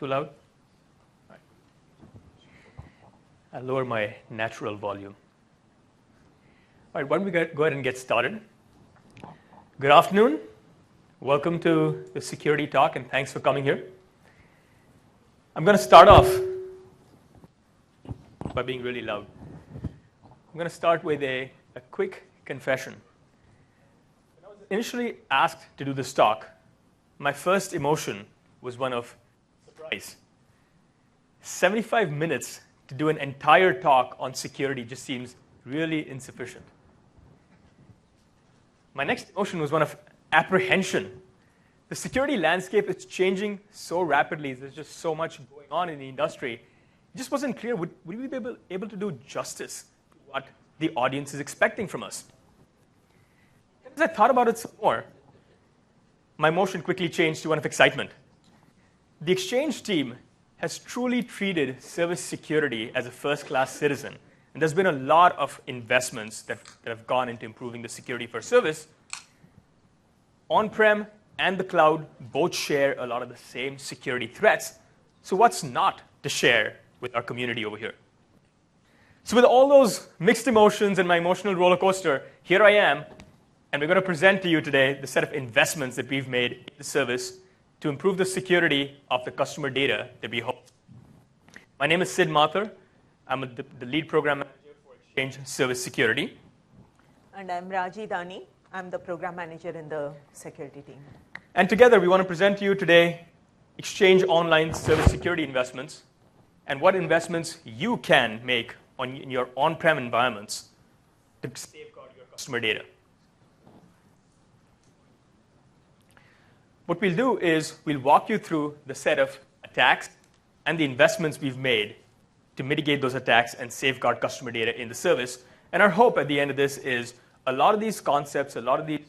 Too loud? All right. I'll lower my natural volume. All right, why don't we go ahead and get started? Good afternoon. Welcome to the security talk, and thanks for coming here. I'm going to start off by being really loud. I'm going to start with a quick confession. When I was initially asked to do this talk, my first emotion was one of surprise. 75 minutes to do an entire talk on security just seems really insufficient. My next emotion was one of apprehension. The security landscape is changing so rapidly. There's just so much going on in the industry. It just wasn't clear, would we be able to do justice to what the audience is expecting from us? As I thought about it some more, my emotion quickly changed to one of excitement. The Exchange team has truly treated service security as a first-class citizen, and there's been a lot of investments that have gone into improving the security for service. On-prem and the cloud both share a lot of the same security threats, so what's not to share with our community over here? So with all those mixed emotions and my emotional roller coaster, here I am, and we're going to present to you today the set of investments that we've made in the service to improve the security of the customer data that we host. My name is Sid Mathur. I'm the lead program manager for Exchange Service Security. And I'm Raji Dani. I'm the program manager in the security team. And together, we want to present to you today Exchange Online service security investments and what investments you can make in your on-prem environments to safeguard your customer data. What we'll do is we'll walk you through the set of attacks and the investments we've made to mitigate those attacks and safeguard customer data in the service. And our hope at the end of this is a lot of these concepts, a lot of these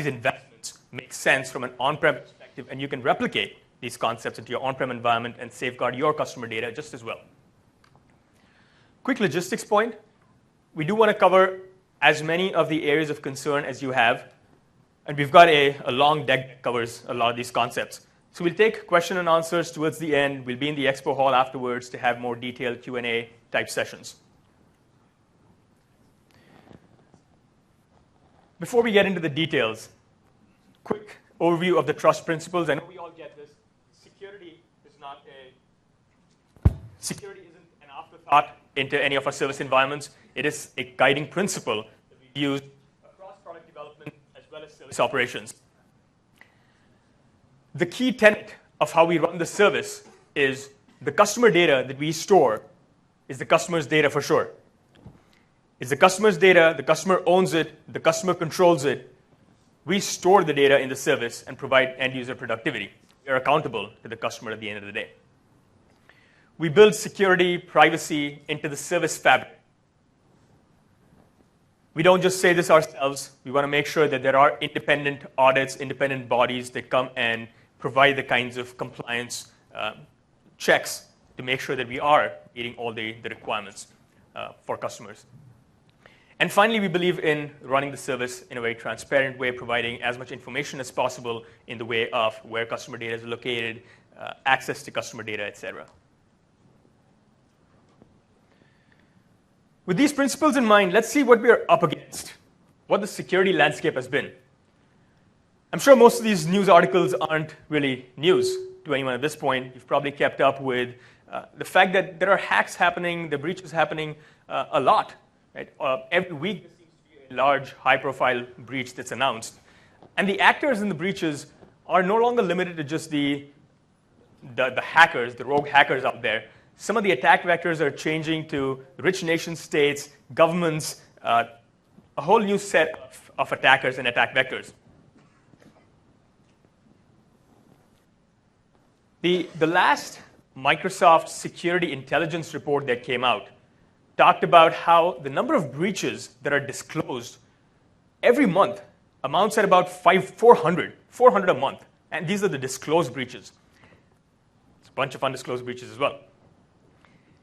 investments make sense from an on-prem perspective, and you can replicate these concepts into your on-prem environment and safeguard your customer data just as well. Quick logistics point. We do want to cover as many of the areas of concern as you have, and we've got a long deck that covers a lot of these concepts. So we'll take question and answers towards the end. We'll be in the expo hall afterwards to have more detailed Q&A type sessions. Before we get into the details, quick overview of the trust principles. I know we all get this. Security isn't an afterthought into any of our service environments. It is a guiding principle that we use across product development as well as service operations. The key tenet of how we run the service is the customer data that we store is the customer's data for sure. It's the customer's data, the customer owns it, the customer controls it. We store the data in the service and provide end-user productivity. We are accountable to the customer at the end of the day. We build security, privacy into the service fabric. We don't just say this ourselves. We want to make sure that there are independent audits, independent bodies that come and provide the kinds of compliance checks to make sure that we are meeting all the requirements for customers. And finally, we believe in running the service in a very transparent way, providing as much information as possible in the way of where customer data is located, access to customer data, et cetera. With these principles in mind, let's see what we're up against, what the security landscape has been. I'm sure most of these news articles aren't really news to anyone at this point. You've probably kept up with the fact that there are hacks happening, the breaches happening a lot. Right? Every week there seems to be a large, high-profile breach that's announced. And the actors in the breaches are no longer limited to just the hackers, the rogue hackers out there. Some of the attack vectors are changing to rich nation states, governments, a whole new set of attackers and attack vectors. The last Microsoft Security Intelligence report that came out talked about how the number of breaches that are disclosed every month amounts at about 400 a month. And these are the disclosed breaches. It's a bunch of undisclosed breaches as well.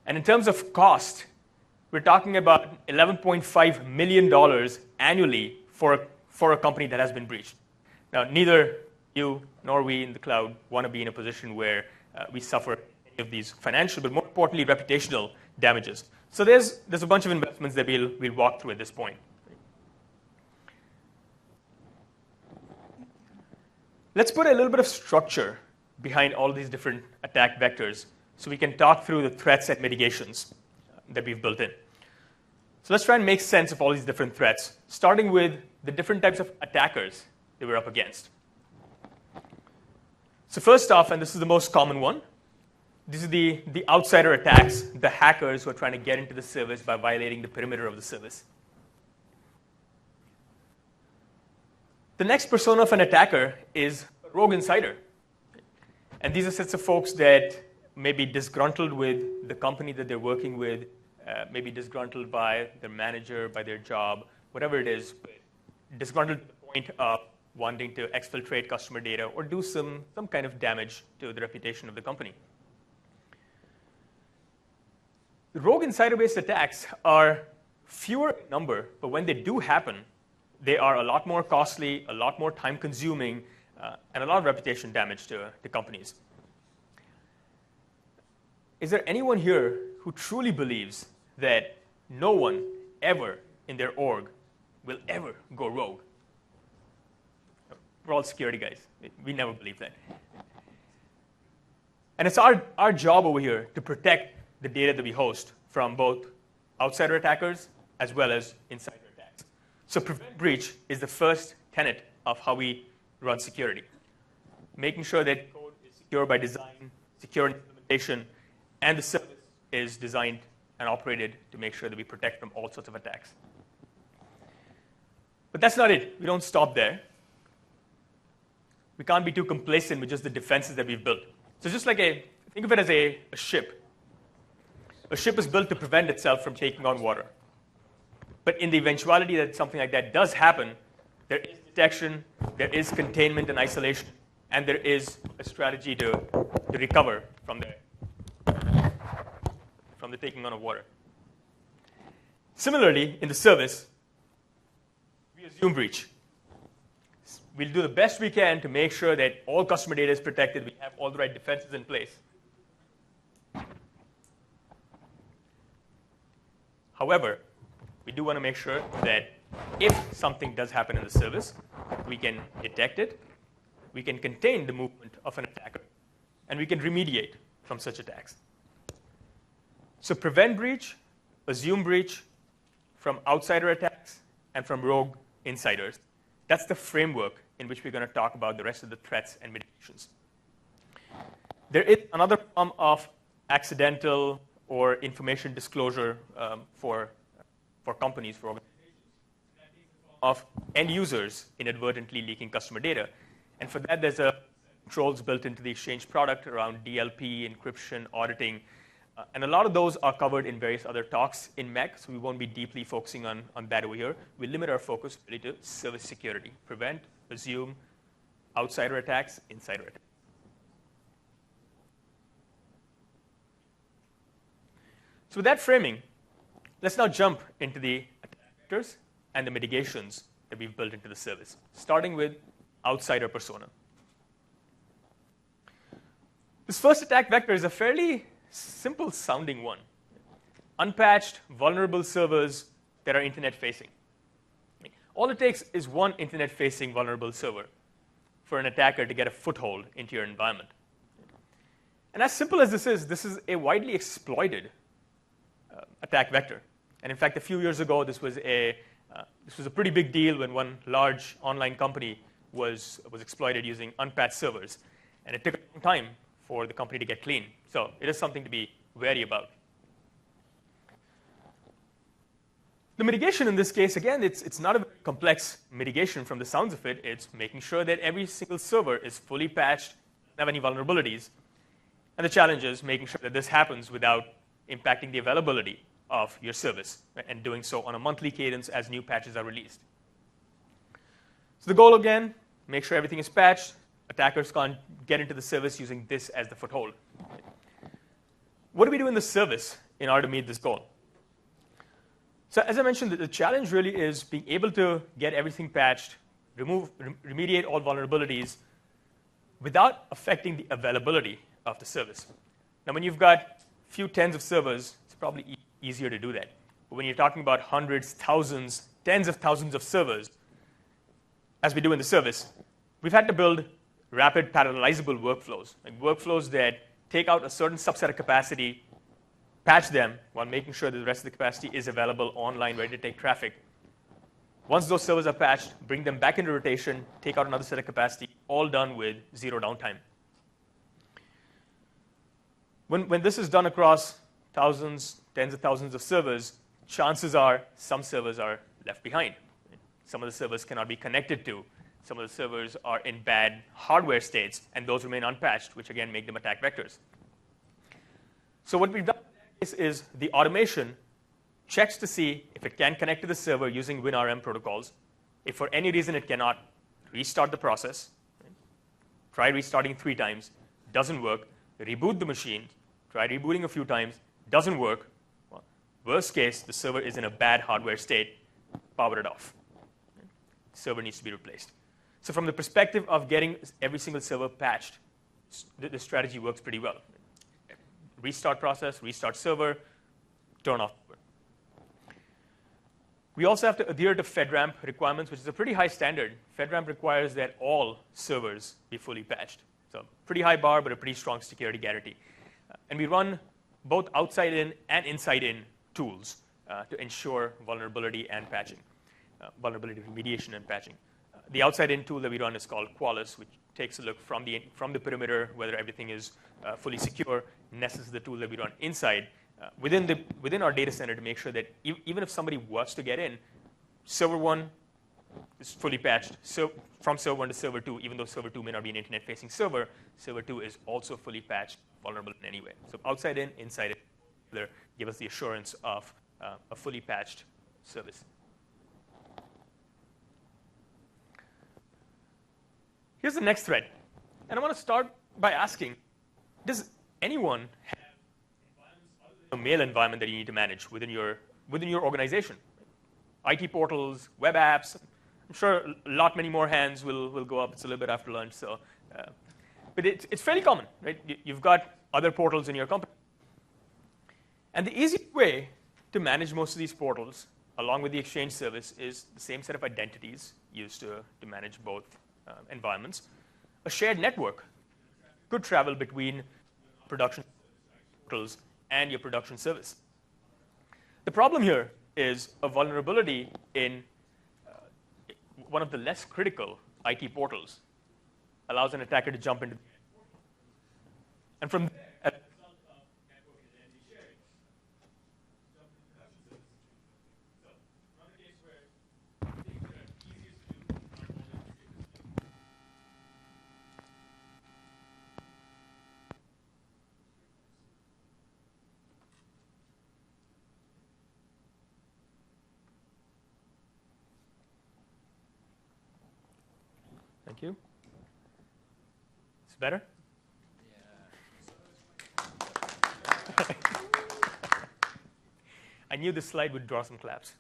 And in terms of cost, we're talking about $11.5 million annually for a company that has been breached. Now, neither you nor we in the cloud want to be in a position where we suffer any of these financial, but more importantly, reputational damages. So there's a bunch of investments that we'll walk through at this point. Let's put a little bit of structure behind all these different attack vectors so we can talk through the threats and mitigations that we've built in. So let's try and make sense of all these different threats, starting with the different types of attackers that we're up against. So first off, and this is the most common one, this is the outsider attacks, the hackers who are trying to get into the service by violating the perimeter of the service. The next persona of an attacker is a rogue insider. And these are sets of folks that may be disgruntled with the company that they're working with, maybe disgruntled by their manager, by their job, whatever it is, but disgruntled to the point of wanting to exfiltrate customer data or do some kind of damage to the reputation of the company. The rogue insider-based attacks are fewer in number, but when they do happen, they are a lot more costly, a lot more time-consuming, and a lot of reputation damage to companies. Is there anyone here who truly believes that no one ever in their org will ever go rogue? We're all security guys. We never believe that. And it's our job over here to protect the data that we host from both outsider attackers as well as insider attacks. So prevent breach is the first tenet of how we run security. Making sure that code is secure by design, secure in implementation, and the service is designed and operated to make sure that we protect from all sorts of attacks. But that's not it. We don't stop there. We can't be too complacent with just the defenses that we've built. So just like think of it as a ship. A ship is built to prevent itself from taking on water. But in the eventuality that something like that does happen, there is detection, there is containment and isolation, and there is a strategy to recover from the taking on of water. Similarly, in the service, we assume breach. We'll do the best we can to make sure that all customer data is protected, we have all the right defenses in place. However, we do want to make sure that if something does happen in the service, we can detect it, we can contain the movement of an attacker, and we can remediate from such attacks. So prevent breach, assume breach from outsider attacks, and from rogue insiders. That's the framework in which we're going to talk about the rest of the threats and mitigations. There is another form of accidental or information disclosure for companies, for organizations, of end users inadvertently leaking customer data. And for that, there's controls built into the Exchange product around DLP, encryption, auditing. And a lot of those are covered in various other talks in MEC, so we won't be deeply focusing on that over here. We limit our focus really to service security. Prevent, assume, outsider attacks, insider attacks. So with that framing, let's now jump into the attack vectors and the mitigations that we've built into the service, starting with outsider persona. This first attack vector is a fairly simple sounding one. Unpatched, vulnerable servers that are internet facing. All it takes is one internet facing vulnerable server for an attacker to get a foothold into your environment. And as simple as this is a widely exploited attack vector. And in fact, a few years ago, this was a pretty big deal when one large online company was exploited using unpatched servers. And it took a long time for the company to get clean. So it is something to be wary about. The mitigation in this case, again, it's not a complex mitigation from the sounds of it. It's making sure that every single server is fully patched, doesn't have any vulnerabilities. And the challenge is making sure that this happens without impacting the availability of your service, and doing so on a monthly cadence as new patches are released. So the goal, again, make sure everything is patched. Attackers can't get into the service using this as the foothold. What do we do in the service in order to meet this goal? So as I mentioned, the challenge really is being able to get everything patched, remediate all vulnerabilities, without affecting the availability of the service. Now, when you've got a few tens of servers, it's probably easier to do that. But when you're talking about hundreds, thousands, tens of thousands of servers, as we do in the service, we've had to build rapid parallelizable workflows, like workflows that take out a certain subset of capacity, patch them while making sure that the rest of the capacity is available online, ready to take traffic. Once those servers are patched, bring them back into rotation, take out another set of capacity, all done with zero downtime. When this is done across thousands, tens of thousands of servers, chances are some servers are left behind. Some of the servers cannot be connected to. Some of the servers are in bad hardware states, and those remain unpatched, which again make them attack vectors. So what we've done is the automation checks to see if it can connect to the server using WinRM protocols. If for any reason it cannot, restart the process. Try restarting 3 times, doesn't work. Reboot the machine, try rebooting a few times, doesn't work. Well, worst case, the server is in a bad hardware state, power it off. The server needs to be replaced. So from the perspective of getting every single server patched, the strategy works pretty well. Restart process, restart server, turn off. We also have to adhere to FedRAMP requirements, which is a pretty high standard. FedRAMP requires that all servers be fully patched. So pretty high bar, but a pretty strong security guarantee. And we run both outside-in and inside-in tools to ensure vulnerability and patching, vulnerability remediation and patching. The outside-in tool that we run is called Qualys, which takes a look from the perimeter, whether everything is fully secure. Nessus is the tool that we run inside within our data center to make sure that even if somebody was to get in, server 1 is fully patched. So from server 1 to server 2, even though server 2 may not be an internet-facing server, server 2 is also fully patched, vulnerable in any way. So outside in, inside in, give us the assurance of a fully patched service. Here's the next thread. And I want to start by asking, does anyone have a mail environment that you need to manage within your organization? IT portals, web apps. I'm sure a lot many more hands will go up. It's a little bit after lunch. So, but it's fairly common, right? You've got other portals in your company. And the easiest way to manage most of these portals, along with the Exchange service, is the same set of identities used to manage both environments. A shared network could travel between production portals and your production service. The problem here is a vulnerability in one of the less critical IT portals allows an attacker to jump into. And from there, as a result of network identity sharing, jump into production services. So, another case where things that are easiest to do aren't always the safest to do. Thank you. It's better? I knew this slide would draw some claps.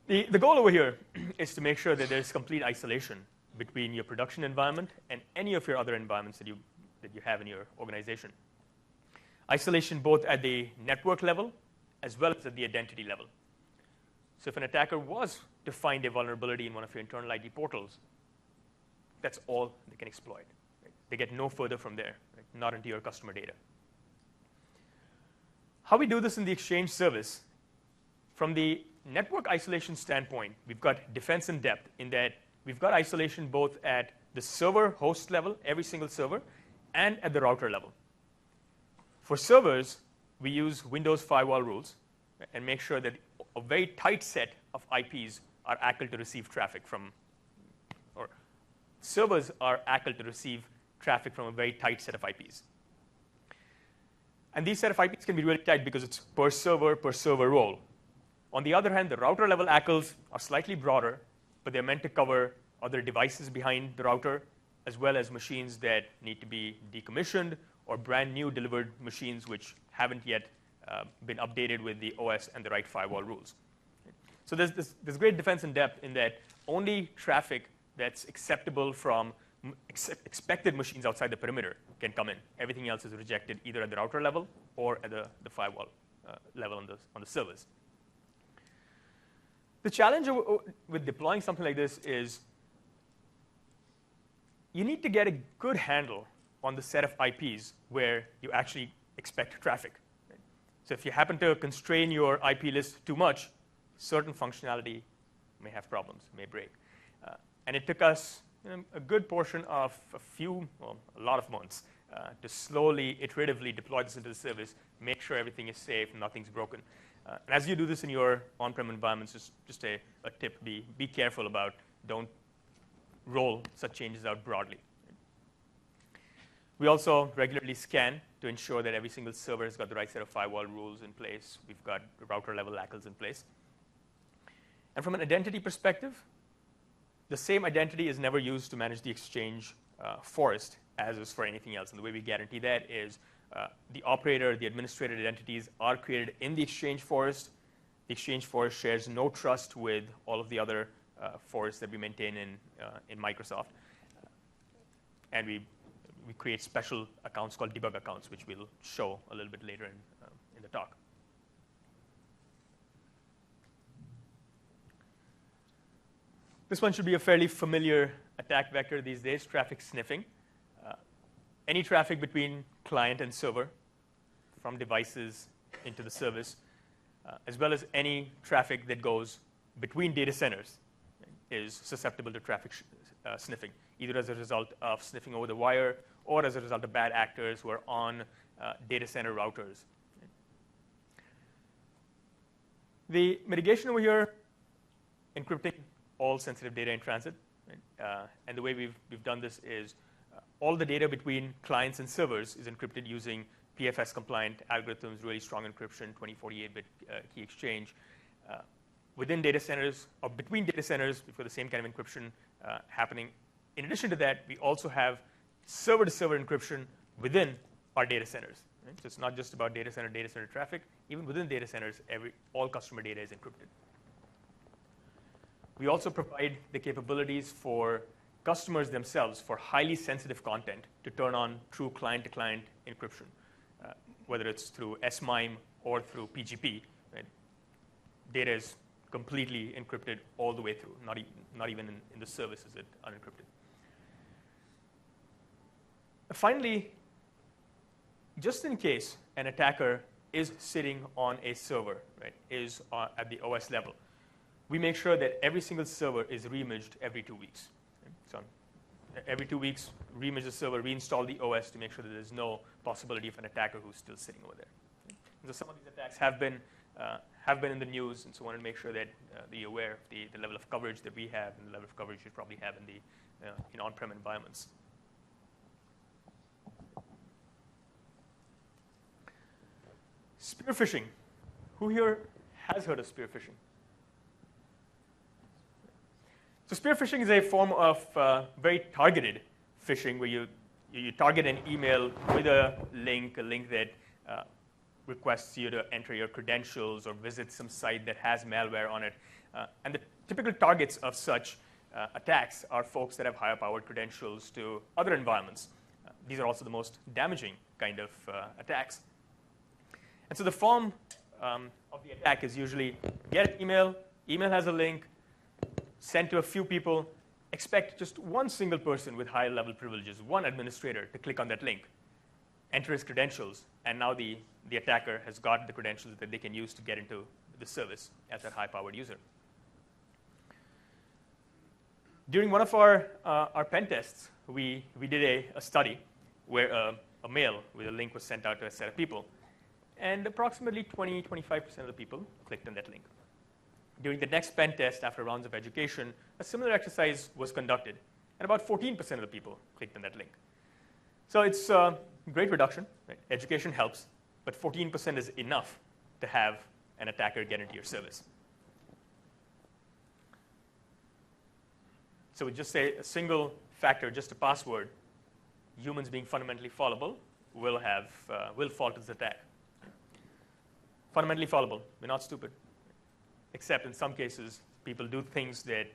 The goal over here is to make sure that there's complete isolation between your production environment and any of your other environments that you have in your organization. Isolation both at the network level as well as at the identity level. So if an attacker was to find a vulnerability in one of your internal IT portals, that's all they can exploit. Right? They get no further from there, right? Not into your customer data. How we do this in the Exchange service, from the network isolation standpoint, we've got defense in depth in that we've got isolation both at the server host level, every single server, and at the router level. For servers, we use Windows firewall rules and make sure that a very tight set of IPs are ACL to receive traffic from, or servers are ACL to receive traffic from a very tight set of IPs. And these set of IPs can be really tight because it's per server role. On the other hand, the router level ACLs are slightly broader, but they're meant to cover other devices behind the router, as well as machines that need to be decommissioned or brand new delivered machines which haven't yet been updated with the OS and the right firewall rules. So there's great defense in depth in that only traffic that's acceptable from expected machines outside the perimeter can come in. Everything else is rejected either at the router level or at the firewall level on the servers. The challenge with deploying something like this is you need to get a good handle on the set of IPs where you actually expect traffic. Right? So if you happen to constrain your IP list too much, certain functionality may have problems, may break. And it took us a good portion of a lot of months to slowly, iteratively deploy this into the service, make sure everything is safe, nothing's broken. And as you do this in your on-prem environments, just a tip, be careful about, don't roll such changes out broadly. We also regularly scan to ensure that every single server has got the right set of firewall rules in place. We've got router-level ACLs in place. And from an identity perspective, the same identity is never used to manage the Exchange forest as is for anything else. And the way we guarantee that is the operator, the administrator identities are created in the Exchange forest. The Exchange forest shares no trust with all of the other forests that we maintain in Microsoft. And we create special accounts called debug accounts, which we'll show a little bit later in the talk. This one should be a fairly familiar attack vector these days, traffic sniffing. Any traffic between client and server, from devices into the service, as well as any traffic that goes between data centers, is susceptible to traffic sniffing, either as a result of sniffing over the wire or as a result of bad actors who are on data center routers. The mitigation over here, encrypting all sensitive data in transit. Right? And the way we've done this is all the data between clients and servers is encrypted using PFS-compliant algorithms, really strong encryption, 2048-bit key exchange. Within data centers, or between data centers, we've got the same kind of encryption happening. In addition to that, we also have server-to-server encryption within our data centers. Right? So it's not just about data center traffic. Even within data centers, all customer data is encrypted. We also provide the capabilities for customers themselves for highly sensitive content to turn on true client-to-client encryption, whether it's through SMIME or through PGP. Right? Data is completely encrypted all the way through, not even in the service is it unencrypted. Finally, just in case an attacker is sitting on a server, right, is at the OS level, we make sure that every single server is reimaged every 2 weeks. Okay? So every 2 weeks, reimage the server, reinstall the OS to make sure that there's no possibility of an attacker who's still sitting over there. Okay? So some of these attacks have been in the news, and so I wanted to make sure that you're aware of the level of coverage that we have and the level of coverage you probably have in on-prem environments. Spear phishing. Who here has heard of spear phishing? So spear phishing is a form of very targeted phishing where you target an email with a link that requests you to enter your credentials or visit some site that has malware on it. And the typical targets of such attacks are folks that have higher powered credentials to other environments. These are also the most damaging kind of attacks. And so the form of the attack is usually get an email has a link, sent to a few people, expect just one single person with high level privileges, one administrator, to click on that link, enter his credentials, and now the attacker has got the credentials that they can use to get into the service as that high-powered user. During one of our pen tests, we did a study where a mail with a link was sent out to a set of people, and approximately 20-25% of the people clicked on that link. During the next pen test, after rounds of education, a similar exercise was conducted, and about 14% of the people clicked on that link. So it's a great reduction. Right? Education helps, but 14% is enough to have an attacker get into your service. So with just a single factor, just a password, humans being fundamentally fallible will fall to this attack. Fundamentally fallible. We're not stupid. Except in some cases, people do things that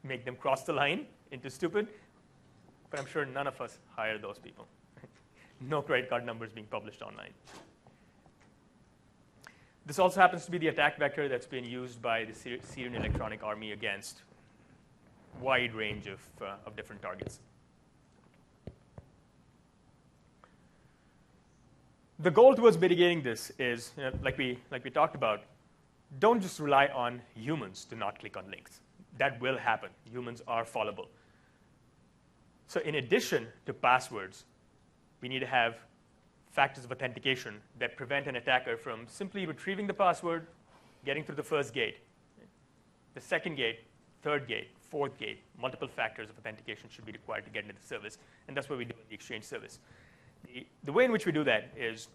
make them cross the line, into stupid, but I'm sure none of us hire those people. No credit card numbers being published online. This also happens to be the attack vector that's been used by the Syrian Electronic Army against a wide range of different targets. The goal towards mitigating this is, like we talked about, don't just rely on humans to not click on links. That will happen. Humans are fallible. So in addition to passwords, we need to have factors of authentication that prevent an attacker from simply retrieving the password, getting through the first gate. The second gate, third gate, fourth gate, multiple factors of authentication should be required to get into the service, and that's what we do in the Exchange service. The way in which we do that is,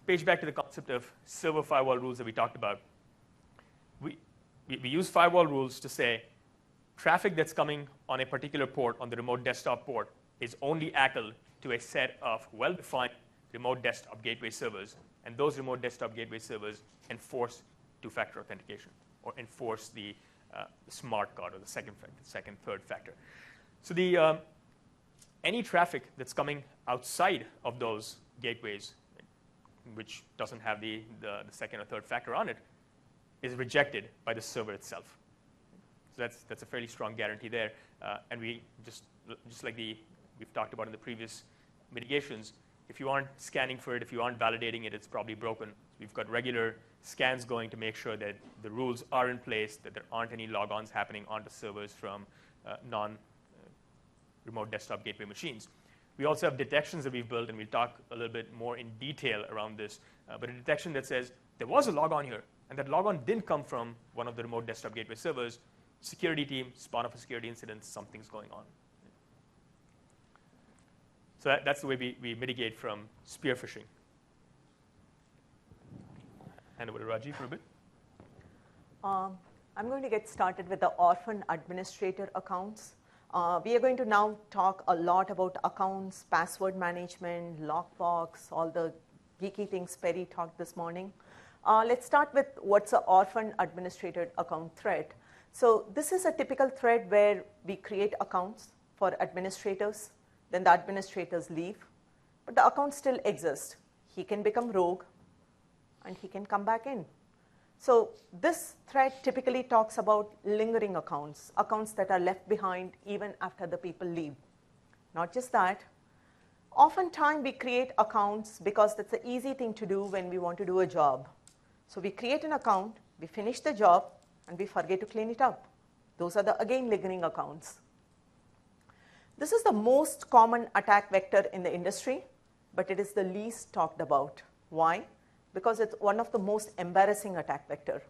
page back to the concept of server firewall rules that we talked about. We use firewall rules to say traffic that's coming on a particular port, on the remote desktop port, is only ACL to a set of well-defined remote desktop gateway servers, and those remote desktop gateway servers enforce two-factor authentication or enforce the smart card or the second, third factor. So any traffic that's coming outside of those gateways, which doesn't have the second or third factor on it, is rejected by the server itself. So that's a fairly strong guarantee there. And we just like we've talked about in the previous mitigations, if you aren't scanning for it, if you aren't validating it, it's probably broken. We've got regular scans going to make sure that the rules are in place, that there aren't any logons happening onto servers from non-remote desktop gateway machines. We also have detections that we've built, and we'll talk a little bit more in detail around this, but a detection that says there was a logon here, and that logon didn't come from one of the remote desktop gateway servers. Security team, spawn off a security incident, something's going on. So that's the way we mitigate from spear phishing. Hand over to Raji for a bit. I'm going to get started with the orphan administrator accounts. We are going to now talk a lot about accounts, password management, lockbox, all the geeky things Perry talked this morning. Let's start with what's an orphan administrator account threat. So this is a typical thread where we create accounts for administrators, then the administrators leave, but the account still exists. He can become rogue, and he can come back in. So this thread typically talks about lingering accounts, accounts that are left behind even after the people leave. Not just that, oftentimes we create accounts because that's the easy thing to do when we want to do a job. So we create an account, we finish the job, and we forget to clean it up. Those are the, again, lingering accounts. This is the most common attack vector in the industry, but it is the least talked about. Why? Because it's one of the most embarrassing attack vector.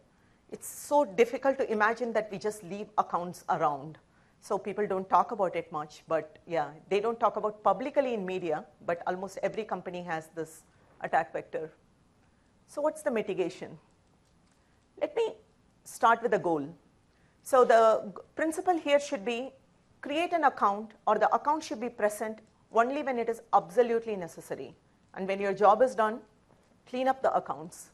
It's so difficult to imagine that we just leave accounts around. So people don't talk about it much, but yeah, they don't talk about publicly in media, but almost every company has this attack vector. So what's the mitigation? Let me start with the goal. So the principle here should be create an account, or the account should be present only when it is absolutely necessary. And when your job is done, clean up the accounts.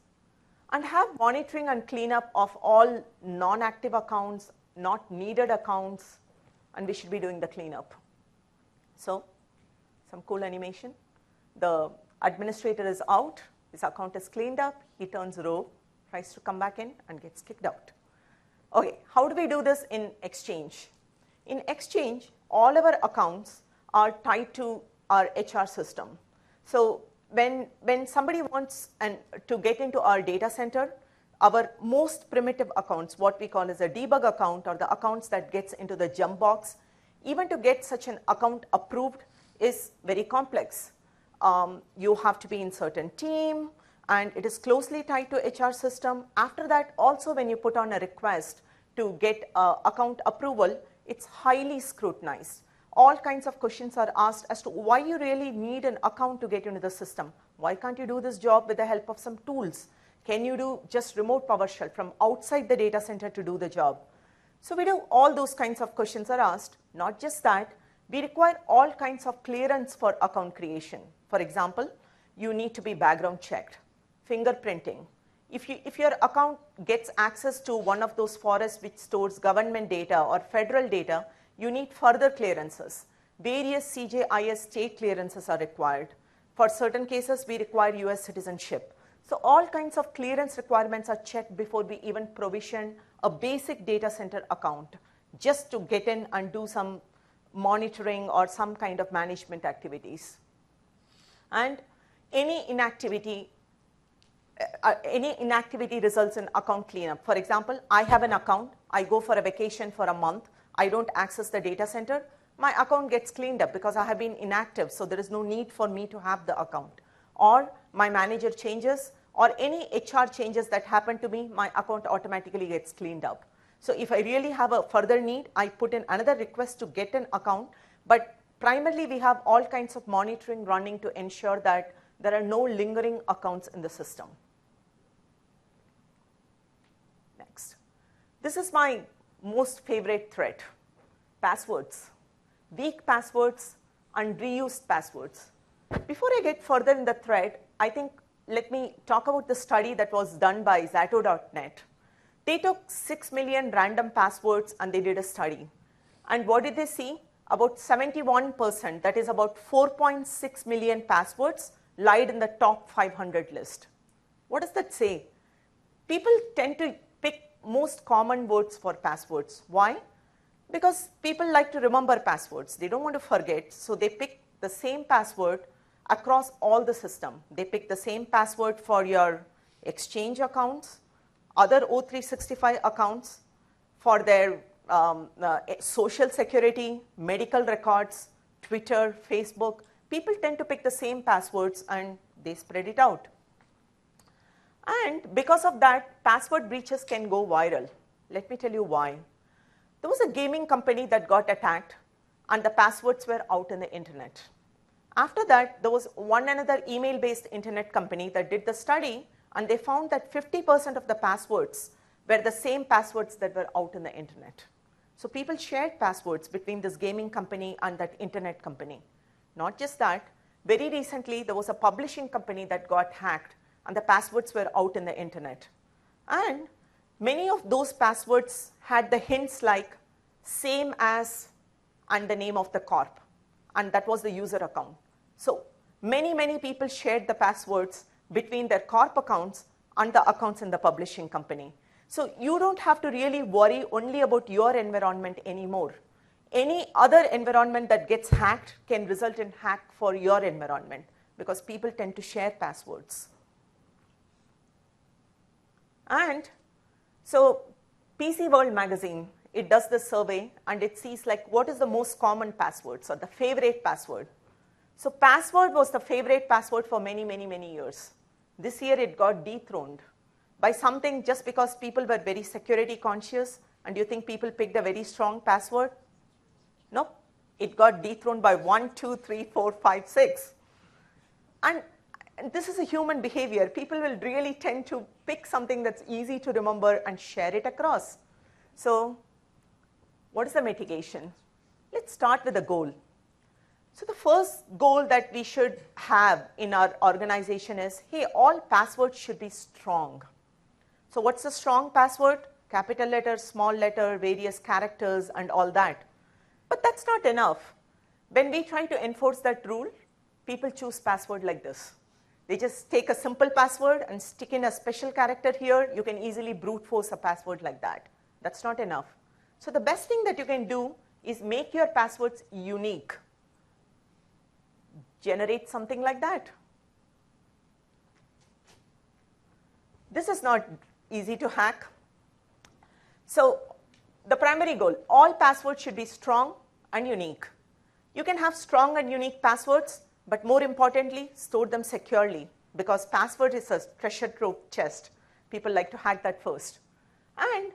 And have monitoring and cleanup of all non-active accounts, not needed accounts, and we should be doing the cleanup. So some cool animation. The administrator is out, his account is cleaned up, he turns rogue, tries to come back in, and gets kicked out. Okay, how do we do this in Exchange? In Exchange, all our accounts are tied to our HR system. So when somebody wants to get into our data center, our most primitive accounts, what we call as a debug account, or the accounts that gets into the jump box, even to get such an account approved is very complex. You have to be in certain team, and it is closely tied to HR system. After that, also when you put on a request to get account approval, it's highly scrutinized. All kinds of questions are asked as to why you really need an account to get into the system. Why can't you do this job with the help of some tools? Can you do just remote PowerShell from outside the data center to do the job? So we do all those kinds of questions are asked. Not just that, we require all kinds of clearance for account creation. For example, you need to be background checked, fingerprinting. If your account gets access to one of those forests which stores government data or federal data, you need further clearances. Various CJIS state clearances are required. For certain cases, we require US citizenship. So all kinds of clearance requirements are checked before we even provision a basic data center account, just to get in and do some monitoring or some kind of management activities. And any inactivity results in account cleanup. For example, I have an account, I go for a vacation for a month, I don't access the data center, my account gets cleaned up because I have been inactive, so there is no need for me to have the account. Or my manager changes, or any HR changes that happen to me, my account automatically gets cleaned up. So if I really have a further need, I put in another request to get an account, but primarily we have all kinds of monitoring running to ensure that there are no lingering accounts in the system. Next. This is my most favorite threat, passwords. Weak passwords and reused passwords. Before I get further in the thread, I think let me talk about the study that was done by Zato.net. They took 6 million random passwords and they did a study. And what did they see? About 71%, that is about 4.6 million passwords, lied in the top 500 list. What does that say? People tend to pick most common words for passwords. Why? Because people like to remember passwords. They don't want to forget, so they pick the same password across all the system. They pick the same password for your Exchange accounts, other O365 accounts, for their social security, medical records, Twitter, Facebook. People tend to pick the same passwords and they spread it out. And because of that, password breaches can go viral. Let me tell you why. There was a gaming company that got attacked and the passwords were out in the internet. After that, there was one another email-based internet company that did the study, and they found that 50% of the passwords were the same passwords that were out in the internet. So people shared passwords between this gaming company and that internet company. Not just that, very recently there was a publishing company that got hacked and the passwords were out in the internet. And many of those passwords had the hints like same as and the name of the corp, and that was the user account. So many people shared the passwords between their corp accounts and the accounts in the publishing company. So you don't have to really worry only about your environment anymore. Any other environment that gets hacked can result in hack for your environment because people tend to share passwords. And so PC World magazine, it does this survey and it sees like what is the most common passwords or the favorite password. So password was the favorite password for many years. This year it got dethroned by something just because people were very security conscious. And you think people picked a very strong password? No, it got dethroned by 1, 2, 3, 4, 5, 6. And this is a human behavior. People will really tend to pick something that's easy to remember and share it across. So what is the mitigation? Let's start with the goal. So the first goal that we should have in our organization is, hey, all passwords should be strong. So what's a strong password? Capital letter, small letter, various characters, and all that. But that's not enough. When we try to enforce that rule, people choose password like this. They just take a simple password and stick in a special character here. You can easily brute force a password like that. That's not enough. So the best thing that you can do is make your passwords unique. Generate something like that. This is not easy to hack. So the primary goal, all passwords should be strong and unique. You can have strong and unique passwords, but more importantly, store them securely because password is a treasure trove chest. People like to hack that first. And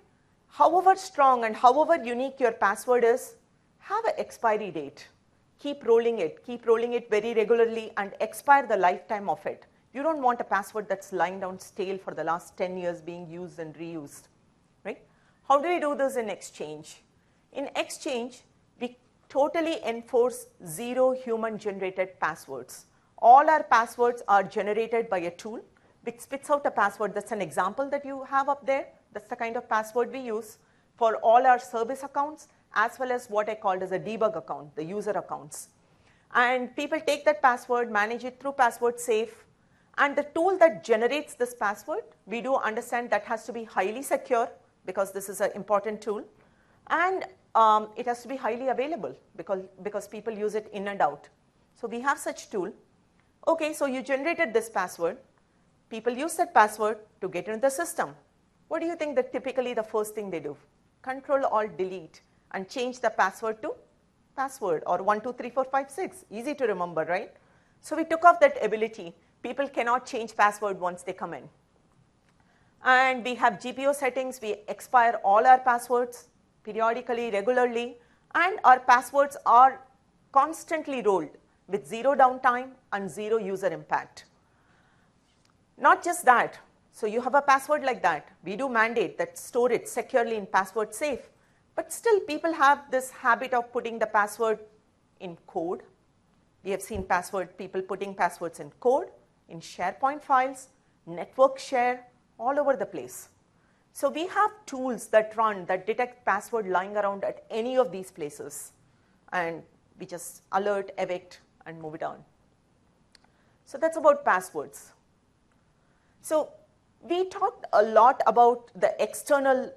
however strong and however unique your password is, have an expiry date. Keep rolling it very regularly and expire the lifetime of it. You don't want a password that's lying down stale for the last 10 years being used and reused, right? How do we do this in Exchange? In Exchange, we totally enforce zero human-generated passwords. All our passwords are generated by a tool which spits out a password. That's an example that you have up there. That's the kind of password we use for all our service accounts as well as what I called as a debug account, the user accounts. And people take that password, manage it through password safe, and the tool that generates this password, we do understand that has to be highly secure because this is an important tool, and it has to be highly available because people use it in and out. So we have such tool. Okay, so you generated this password. People use that password to get into the system. What do you think that typically the first thing they do? Control-Alt-Delete and change the password to password or 123456. Easy to remember, right? So we took off that ability. People cannot change password once they come in. And we have GPO settings. We expire all our passwords periodically, regularly, and our passwords are constantly rolled with zero downtime and zero user impact. Not just that, so you have a password like that. We do mandate that store it securely in password safe, but still people have this habit of putting the password in code. We have seen people putting passwords in code, in SharePoint files, network share, all over the place. So we have tools that detect password lying around at any of these places, and we just alert, evict, and move it on. So that's about passwords. So we talked a lot about the external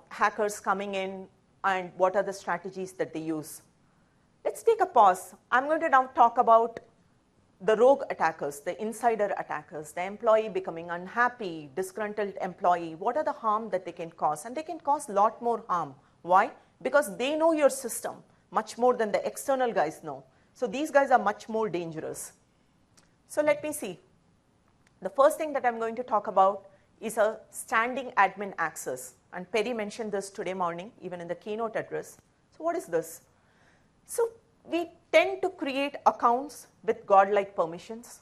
hackers coming in and what are the strategies that they use. Let's take a pause. I'm going to now talk about the rogue attackers, the insider attackers, the employee becoming unhappy, disgruntled employee. What are the harm that they can cause? And they can cause a lot more harm. Why? Because they know your system much more than the external guys know. So these guys are much more dangerous. So let me see. The first thing that I'm going to talk about is a standing admin access. And Perry mentioned this today morning, even in the keynote address. So what is this? So we tend to create accounts with godlike permissions.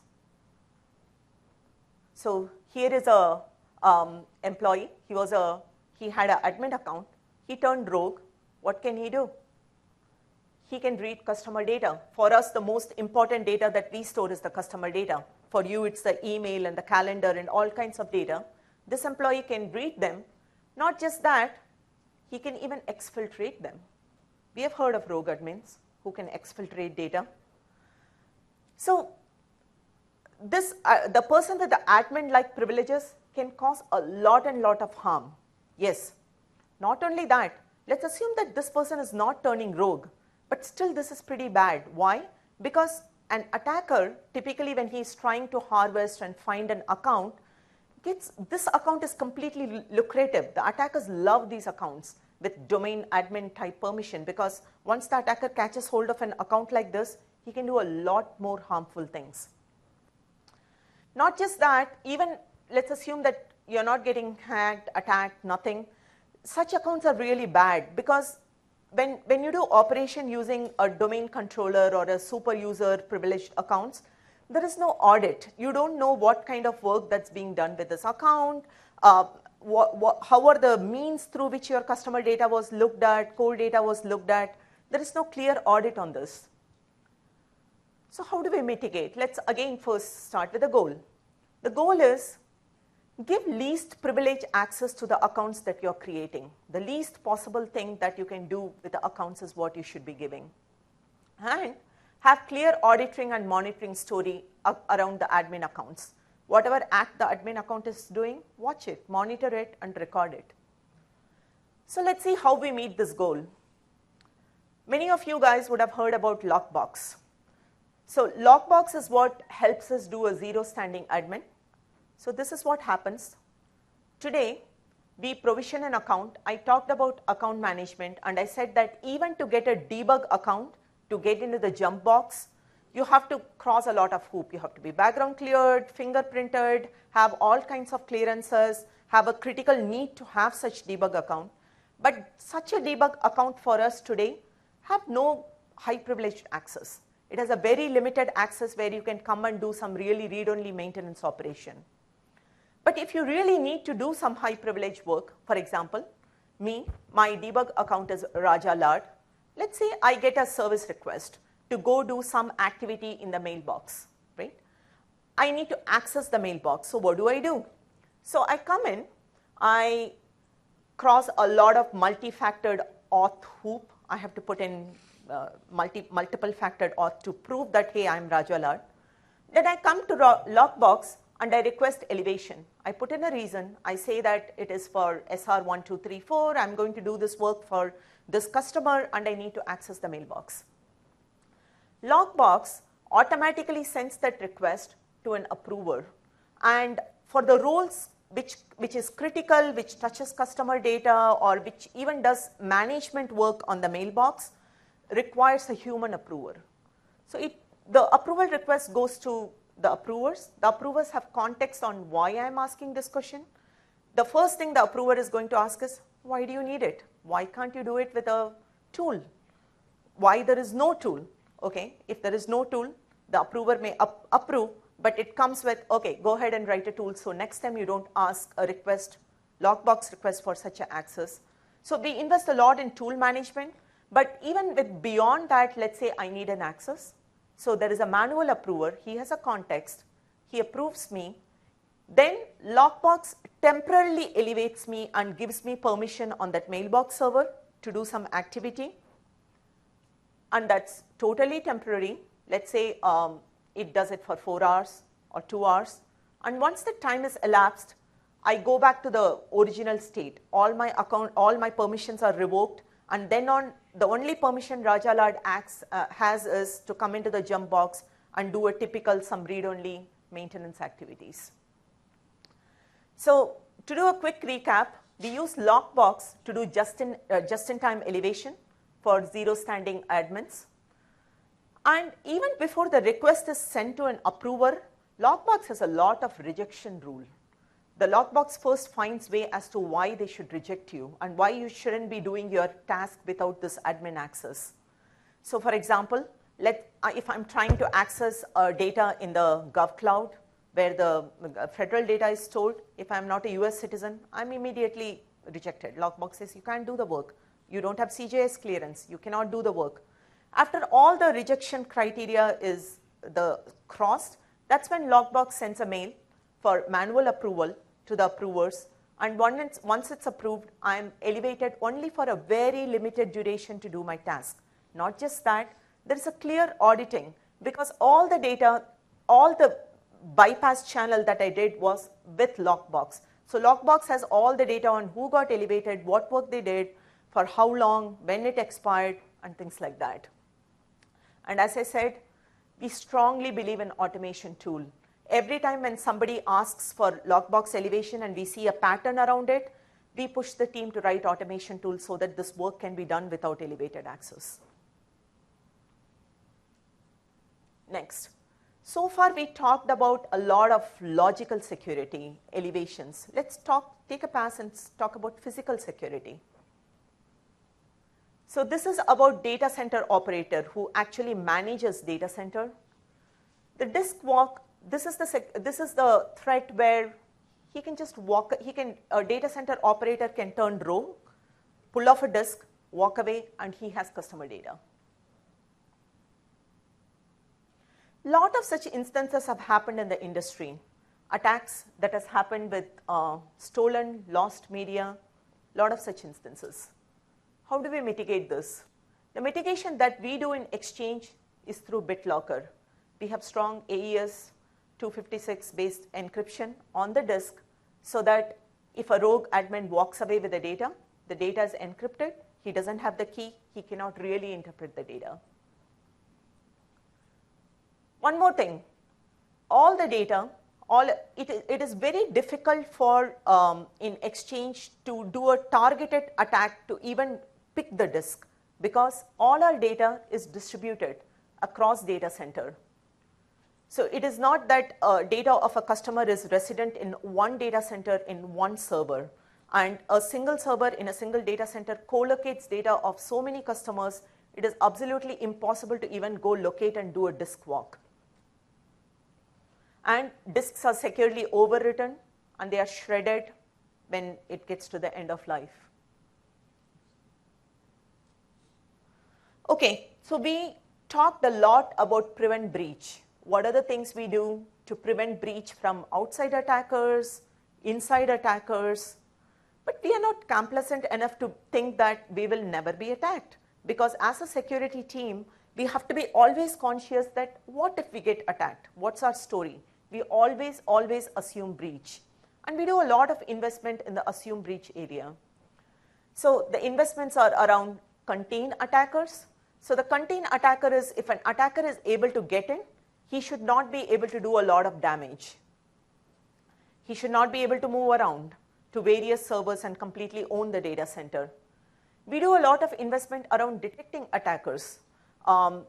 So here is a employee. He had an admin account. He turned rogue. What can he do? He can read customer data. For us, the most important data that we store is the customer data. For you, it's the email and the calendar and all kinds of data. This employee can read them. Not just that, he can even exfiltrate them. We have heard of rogue admins who can exfiltrate data. So the person with the admin-like privileges can cause a lot of harm. Yes, not only that, let's assume that this person is not turning rogue, but still this is pretty bad. Why? Because an attacker, typically when he's trying to harvest and find an account, this account is completely lucrative. The attackers love these accounts with domain admin type permission, because once the attacker catches hold of an account like this, he can do a lot more harmful things. Not just that, even let's assume that you're not getting hacked, attacked, nothing. Such accounts are really bad, because when you do operation using a domain controller or a super user privileged accounts, there is no audit. You don't know what kind of work that's being done with this account, how are the means through which your customer data was looked at, core data was looked at. There is no clear audit on this. So how do we mitigate? Let's again first start with the goal. The goal is give least privilege access to the accounts that you're creating. The least possible thing that you can do with the accounts is what you should be giving. And have clear auditing and monitoring story around the admin accounts. Whatever act the admin account is doing, watch it, monitor it, and record it. So let's see how we meet this goal. Many of you guys would have heard about Lockbox. So Lockbox is what helps us do a zero standing admin. So this is what happens. Today, we provision an account. I talked about account management, and I said that even to get a debug account, to get into the jump box, you have to cross a lot of hoops. You have to be background cleared, fingerprinted, have all kinds of clearances, have a critical need to have such debug account. But such a debug account for us today have no high privileged access. It has a very limited access where you can come and do some really read-only maintenance operation. But if you really need to do some high privilege work, for example, my debug account is Raja Lad. Let's say I get a service request to go do some activity in the mailbox, right? I need to access the mailbox. So what do? So I come in, I cross a lot of multi-factored auth hoop. I have to put in multiple factored auth to prove that, hey, I'm Raju Allard. Then I come to Lockbox and I request elevation. I put in a reason. I say that it is for SR1234. I'm going to do this work for this customer and I need to access the mailbox. Lockbox automatically sends that request to an approver. And for the roles which is critical, which touches customer data, or which even does management work on the mailbox, requires a human approver. So the approval request goes to the approvers. The approvers have context on why I'm asking this question. The first thing the approver is going to ask is, why do you need it? Why can't you do it with a tool? Why there is no tool? Okay, if there is no tool, the approver may approve, but it comes with, okay, go ahead and write a tool. So next time you don't ask a request, Lockbox request for such an access. So we invest a lot in tool management, but even with beyond that, let's say I need an access. So there is a manual approver, he has a context, he approves me. Then Lockbox temporarily elevates me and gives me permission on that mailbox server to do some activity. And that's totally temporary. Let's say it does it for 4 hours or 2 hours. And once the time is elapsed, I go back to the original state. All my permissions are revoked. And then the only permission Raju Allard has is to come into the jump box and do a typical some read-only maintenance activities. So to do a quick recap, we use Lockbox to do just-in-time elevation for zero-standing admins. And even before the request is sent to an approver, Lockbox has a lot of rejection rule. The Lockbox first finds way as to why they should reject you and why you shouldn't be doing your task without this admin access. So for example, if I'm trying to access data in the GovCloud, where the federal data is stored, if I'm not a US citizen, I'm immediately rejected. Lockbox says you can't do the work. You don't have CJS clearance. You cannot do the work. After all the rejection criteria is crossed, that's when Lockbox sends a mail for manual approval to the approvers. And once it's approved, I'm elevated only for a very limited duration to do my task. Not just that, there is a clear auditing because all the data, all the bypass channel that I did was with Lockbox. So Lockbox has all the data on who got elevated, what work they did, for how long, when it expired, and things like that. And as I said, we strongly believe in automation tool. Every time when somebody asks for Lockbox elevation and we see a pattern around it, we push the team to write automation tools so that this work can be done without elevated access. Next. So far we talked about a lot of logical security elevations. Let's take a pass and talk about physical security. So this is about data center operator who actually manages data center. The disk walk, this is the threat where he can just walk, a data center operator can turn rogue, pull off a disk, walk away, and he has customer data. Lot of such instances have happened in the industry. Attacks that has happened with stolen, lost media, lot of such instances. How do we mitigate this? The mitigation that we do in Exchange is through BitLocker. We have strong AES 256 based encryption on the disk so that if a rogue admin walks away with the data is encrypted, he doesn't have the key, he cannot really interpret the data. One more thing, all the data, it is very difficult for in Exchange to do a targeted attack to even pick the disk because all our data is distributed across data center. So it is not that data of a customer is resident in one data center in one server, and a single server in a single data center co-locates data of so many customers, it is absolutely impossible to even go locate and do a disk walk. And disks are securely overwritten and they are shredded when it gets to the end of life. Okay, so we talked a lot about prevent breach. What are the things we do to prevent breach from outside attackers, inside attackers? But we are not complacent enough to think that we will never be attacked. because as a security team, we have to be always conscious that what if we get attacked? What's our story? We always assume breach. And we do a lot of investment in the assume breach area. So the investments are around contain attackers. So the contain attacker is, if an attacker is able to get in, he should not be able to do a lot of damage. He should not be able to move around to various servers and completely own the data center. We do a lot of investment around detecting attackers. How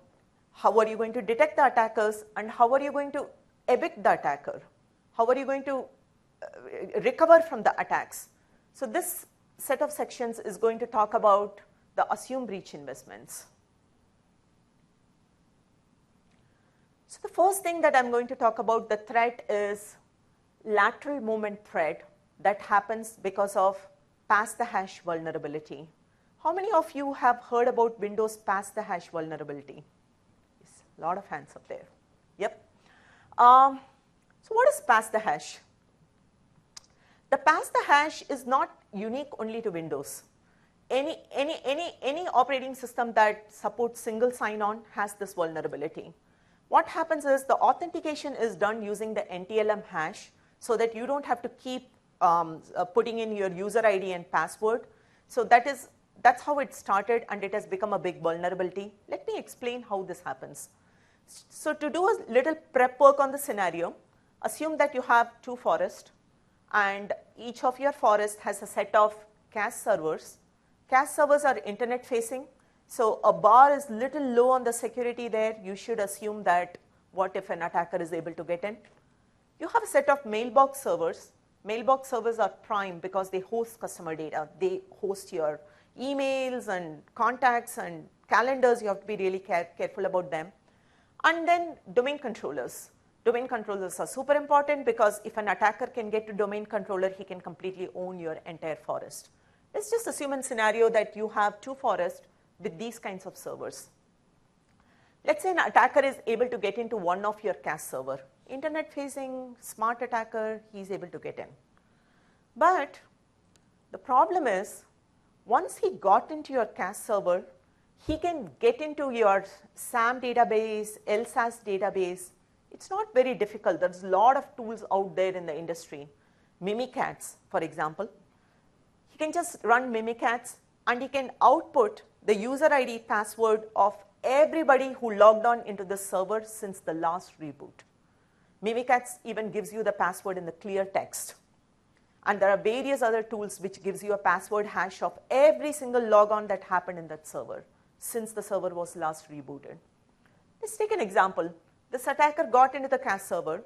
are you going to detect the attackers, and how are you going to evict the attacker? How are you going to recover from the attacks? So this set of sections is going to talk about the assume breach investments. So the first thing that I'm going to talk about, the threat, is lateral movement threat that happens because of pass the hash vulnerability. How many of you have heard about Windows pass the hash vulnerability? Yes, a lot of hands up there. Yep. So what is pass the hash? The pass the hash is not unique only to Windows. Any operating system that supports single sign-on has this vulnerability. What happens is the authentication is done using the NTLM hash, so that you don't have to keep putting in your user ID and password. So that's how it started, and it has become a big vulnerability. Let me explain how this happens. So to do a little prep work on the scenario, assume that you have two forests, and each of your forests has a set of cache servers. Cache servers are internet facing, so a bar is little low on the security there. You should assume that what if an attacker is able to get in? You have a set of mailbox servers. Mailbox servers are prime because they host customer data. They host your emails and contacts and calendars. You have to be really careful about them. And then domain controllers. Domain controllers are super important because if an attacker can get to domain controller, he can completely own your entire forest. Let's just assume a scenario that you have two forests with these kinds of servers. Let's say an attacker is able to get into one of your cache server. Internet facing, smart attacker, he's able to get in. But the problem is, once he got into your cache server, he can get into your SAM database, LSAS database. It's not very difficult. There's a lot of tools out there in the industry. Mimikatz, for example. He can just run Mimikatz, and he can output the user ID password of everybody who logged on into the server since the last reboot. Mimikatz even gives you the password in the clear text. And there are various other tools which gives you a password hash of every single logon that happened in that server since the server was last rebooted. Let's take an example. This attacker got into the cache server,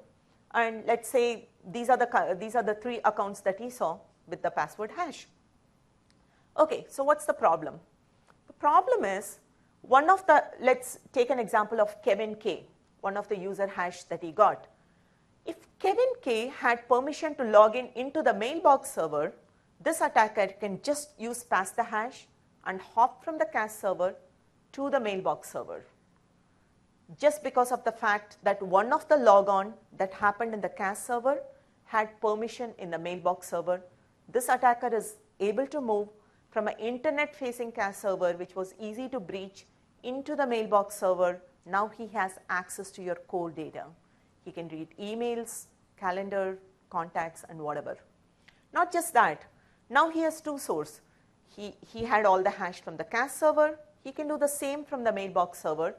and let's say these are the three accounts that he saw with the password hash. Okay, so what's the problem? The problem is, let's take an example of Kevin K, one of the user hash that he got. If Kevin K had permission to log in into the mailbox server, this attacker can just use pass the hash and hop from the cache server to the mailbox server. Just because of the fact that one of the logon that happened in the cache server had permission in the mailbox server, this attacker is able to move from an internet-facing cache server, which was easy to breach, into the mailbox server. Now he has access to your core data. He can read emails, calendar, contacts, and whatever. Not just that, now he has two sources. He had all the hash from the cache server. He can do the same from the mailbox server.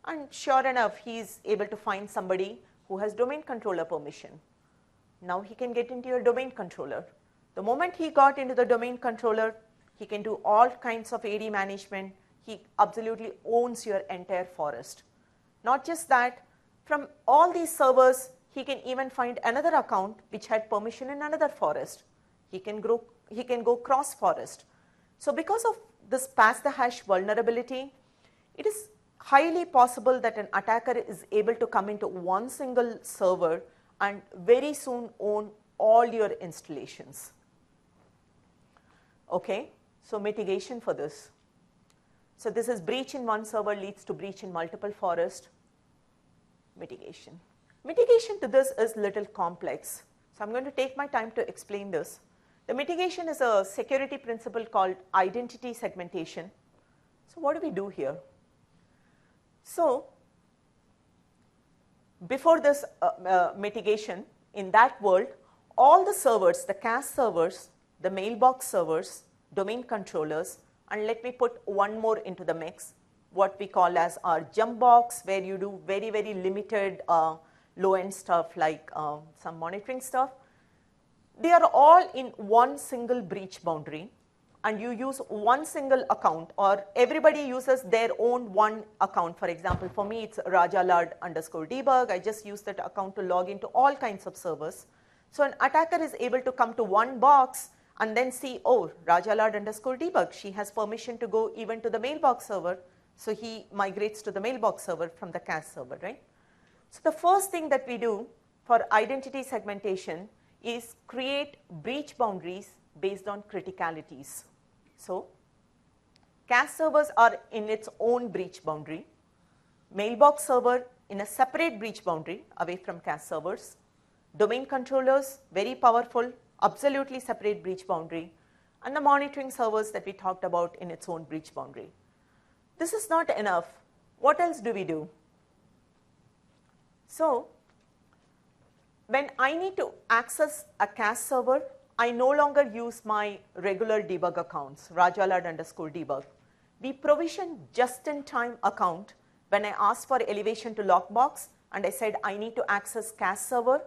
And sure enough, he is able to find somebody who has domain controller permission. Now he can get into your domain controller. The moment he got into the domain controller, he can do all kinds of AD management. He absolutely owns your entire forest. Not just that, from all these servers, he can even find another account which had permission in another forest. He can go cross forest. So because of this pass the hash vulnerability, it is highly possible that an attacker is able to come into one single server and very soon own all your installations. Okay, so mitigation for this. So this is breach in one server leads to breach in multiple forests. Mitigation. Mitigation to this is little complex. So I'm going to take my time to explain this. The mitigation is a security principle called identity segmentation. So what do we do here? So before this mitigation, in that world, all the servers, the CAS servers, the mailbox servers, domain controllers, and let me put one more into the mix, what we call as our jump box, where you do very, very limited low-end stuff like some monitoring stuff. They are all in one single breach boundary, and you use one single account, or everybody uses their own one account. For example, for me, it's rajalad_debug. I just use that account to log into all kinds of servers. So an attacker is able to come to one box and then see, oh, rajalad_debug, she has permission to go even to the mailbox server. So he migrates to the mailbox server from the CAS server, right? So the first thing that we do for identity segmentation is create breach boundaries based on criticalities. So CAS servers are in its own breach boundary, mailbox server in a separate breach boundary away from CAS servers, domain controllers, very powerful, absolutely separate breach boundary, and the monitoring servers that we talked about in its own breach boundary. This is not enough. What else do we do? So when I need to access a CAS server, I no longer use my regular debug accounts, rajalad_debug. We provision just-in-time account when I ask for elevation to lockbox and I said I need to access CAS server.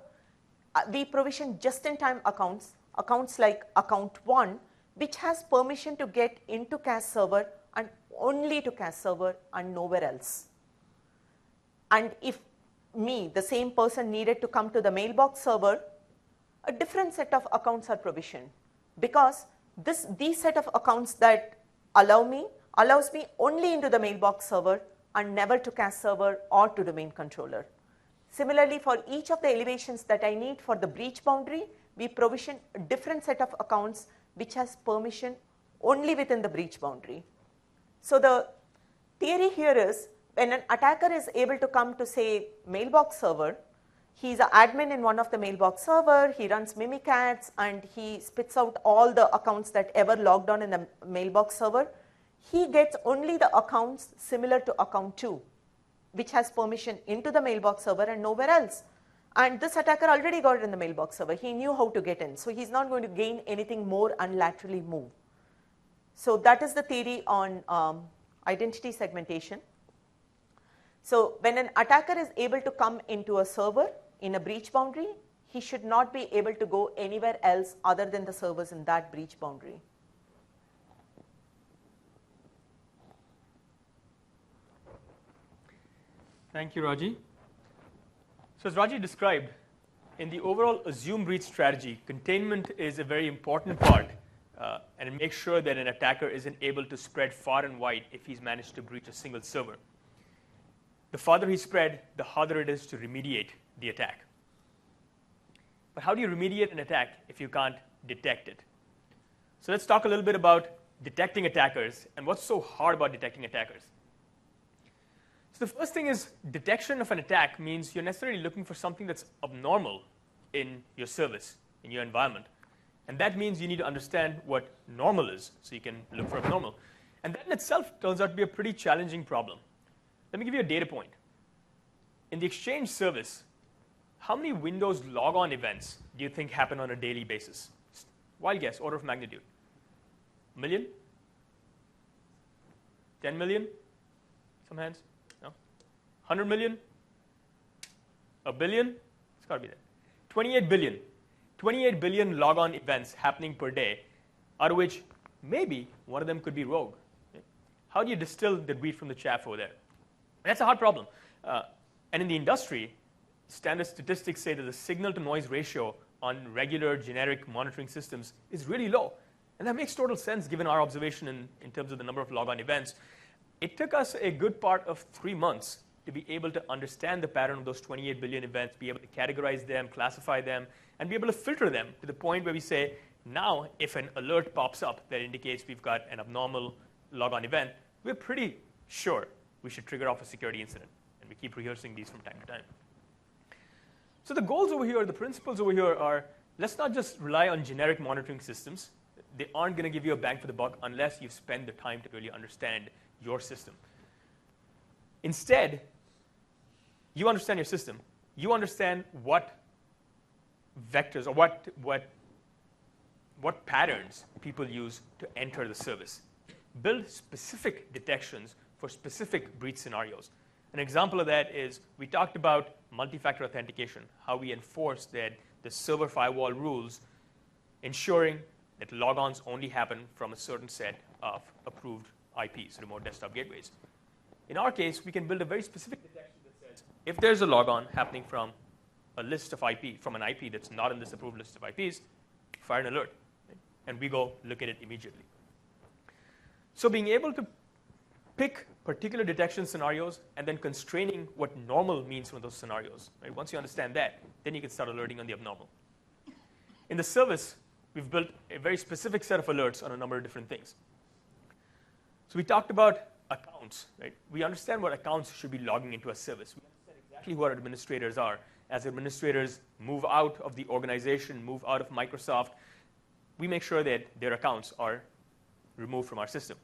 We provision just-in-time accounts, accounts like account 1, which has permission to get into CAS server and only to CAS server and nowhere else. And if me, the same person, needed to come to the mailbox server, a different set of accounts are provisioned, because these set of accounts that allows me only into the mailbox server and never to CAS server or to domain controller. Similarly, for each of the elevations that I need for the breach boundary, we provision a different set of accounts which has permission only within the breach boundary. So the theory here is, when an attacker is able to come to, say, mailbox server, he's an admin in one of the mailbox server, he runs Mimikatz, and he spits out all the accounts that ever logged on in the mailbox server. He gets only the accounts similar to account 2, which has permission into the mailbox server and nowhere else. And this attacker already got it in the mailbox server. He knew how to get in. So he's not going to gain anything more and laterally move. So that is the theory on identity segmentation. So when an attacker is able to come into a server in a breach boundary, he should not be able to go anywhere else other than the servers in that breach boundary. Thank you, Raji. So as Raji described, in the overall assume breach strategy, containment is a very important part, and it makes sure that an attacker isn't able to spread far and wide if he's managed to breach a single server. The farther he spread, the harder it is to remediate the attack. But how do you remediate an attack if you can't detect it? So let's talk a little bit about detecting attackers and what's so hard about detecting attackers. So the first thing is, detection of an attack means you're necessarily looking for something that's abnormal in your service, in your environment. And that means you need to understand what normal is so you can look for abnormal. And that in itself turns out to be a pretty challenging problem. Let me give you a data point. In the Exchange service, how many Windows logon events do you think happen on a daily basis? Wild guess, order of magnitude. A million? 10 million? Some hands? No? 100 million? A billion? It's got to be there. 28 billion. 28 billion logon events happening per day, out of which maybe one of them could be rogue. Okay? How do you distill the wheat from the chaff over there? That's a hard problem. And in the industry, standard statistics say that the signal-to-noise ratio on regular generic monitoring systems is really low. And that makes total sense given our observation in terms of the number of logon events. It took us a good part of 3 months to be able to understand the pattern of those 28 billion events, be able to categorize them, classify them, and be able to filter them to the point where we say, now if an alert pops up that indicates we've got an abnormal logon event, we're pretty sure we should trigger off a security incident. And we keep rehearsing these from time to time. So the goals over here, the principles over here are, let's not just rely on generic monitoring systems. They aren't going to give you a bang for the buck unless you've spent the time to really understand your system. Instead, you understand your system. You understand what vectors or what patterns people use to enter the service. Build specific detections for specific breach scenarios. An example of that is we talked about multi-factor authentication, how we enforce that the server firewall rules, ensuring that logons only happen from a certain set of approved IPs, remote desktop gateways. In our case, we can build a very specific detection that says if there's a logon happening from a list of IP, from an IP that's not in this approved list of IPs, fire an alert, right? And we go look at it immediately. So being able to pick particular detection scenarios and then constraining what normal means from those scenarios. Right? Once you understand that, then you can start alerting on the abnormal. In the service, we've built a very specific set of alerts on a number of different things. So we talked about accounts. Right? We understand what accounts should be logging into a service. We understand exactly who our administrators are. As administrators move out of the organization, move out of Microsoft, we make sure that their accounts are removed from our system.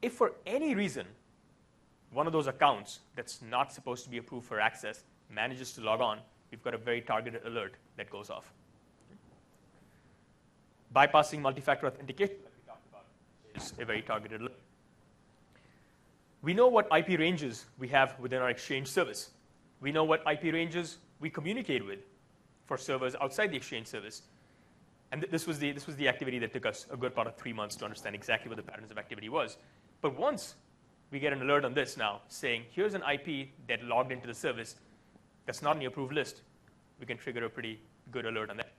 If for any reason one of those accounts that's not supposed to be approved for access manages to log on, we've got a very targeted alert that goes off. Bypassing multi-factor authentication, like we talked about, is a very targeted alert. We know what IP ranges we have within our Exchange service. We know what IP ranges we communicate with for servers outside the Exchange service. And this was the activity that took us a good part of 3 months to understand exactly what the patterns of activity was. But once we get an alert on this now, saying here's an IP that logged into the service that's not in the approved list, we can trigger a pretty good alert on that.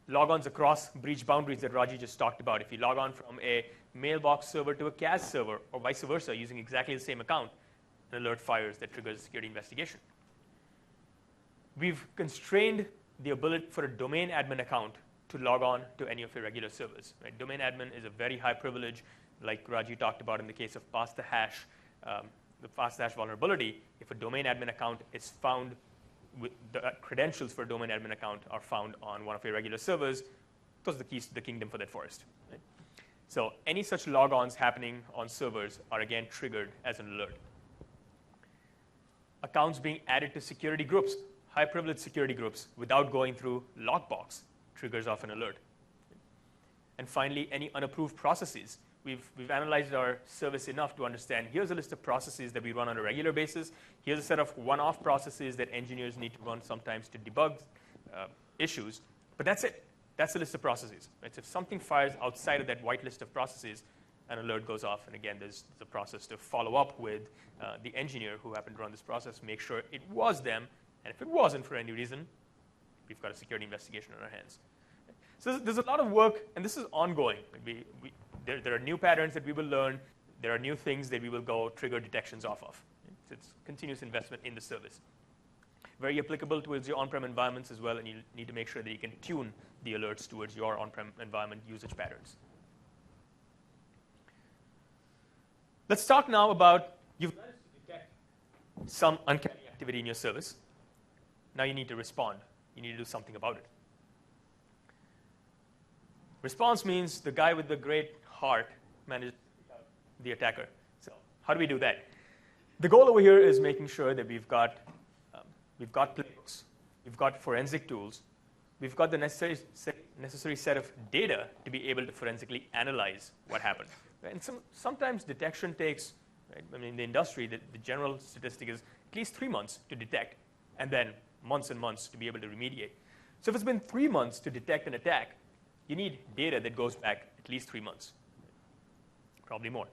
Logons across breach boundaries that Raji just talked about. If you log on from a mailbox server to a CAS server, or vice versa, using exactly the same account, an alert fires that triggers a security investigation. We've constrained the ability for a domain admin account to log on to any of your regular servers. Right? Domain admin is a very high privilege, like Raji talked about in the case of pass the hash vulnerability. If a domain admin account is found, with the credentials for a domain admin account are found on one of your regular servers, those are the keys to the kingdom for that forest. Right? So any such logons happening on servers are again triggered as an alert. Accounts being added to security groups, high privilege security groups, without going through lockbox triggers off an alert. And finally, any unapproved processes. We've analyzed our service enough to understand here's a list of processes that we run on a regular basis. Here's a set of one-off processes that engineers need to run sometimes to debug issues. But that's it. That's the list of processes. Right? So if something fires outside of that white list of processes, an alert goes off. And again, there's the process to follow up with the engineer who happened to run this process, make sure it was them. And if it wasn't for any reason, we've got a security investigation on our hands. So there's a lot of work, and this is ongoing. There are new patterns that we will learn. There are new things that we will go trigger detections off of. So it's continuous investment in the service. Very applicable towards your on-prem environments as well, and you need to make sure that you can tune the alerts towards your on-prem environment usage patterns. Let's talk now about you've managed to detect some uncanny activity in your service. Now you need to respond. You need to do something about it. Response means the guy with the great heart manages to take out the attacker. So how do we do that? The goal over here is making sure that we've got playbooks, we've got forensic tools, we've got the necessary set of data to be able to forensically analyze what happened. Right? And sometimes detection takes, right? I mean, in the industry, the general statistic is at least 3 months to detect, and then months and months to be able to remediate. So if it's been 3 months to detect an attack, you need data that goes back at least 3 months, probably more.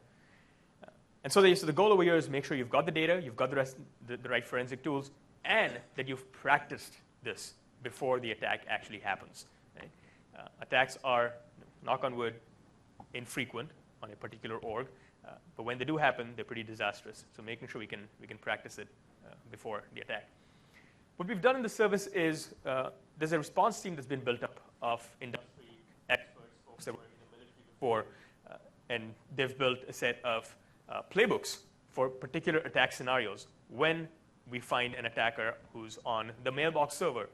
And so the goal over here is make sure you've got the data, you've got the right forensic tools, and that you've practiced this before the attack actually happens. Right? Attacks are, knock on wood, infrequent on a particular org, but when they do happen, they're pretty disastrous. So making sure we can practice it before the attack. What we've done in the service is there's a response team that's been built up of industry experts, folks that were in the military before, and they've built a set of playbooks for particular attack scenarios. When we find an attacker who's on the mailbox server,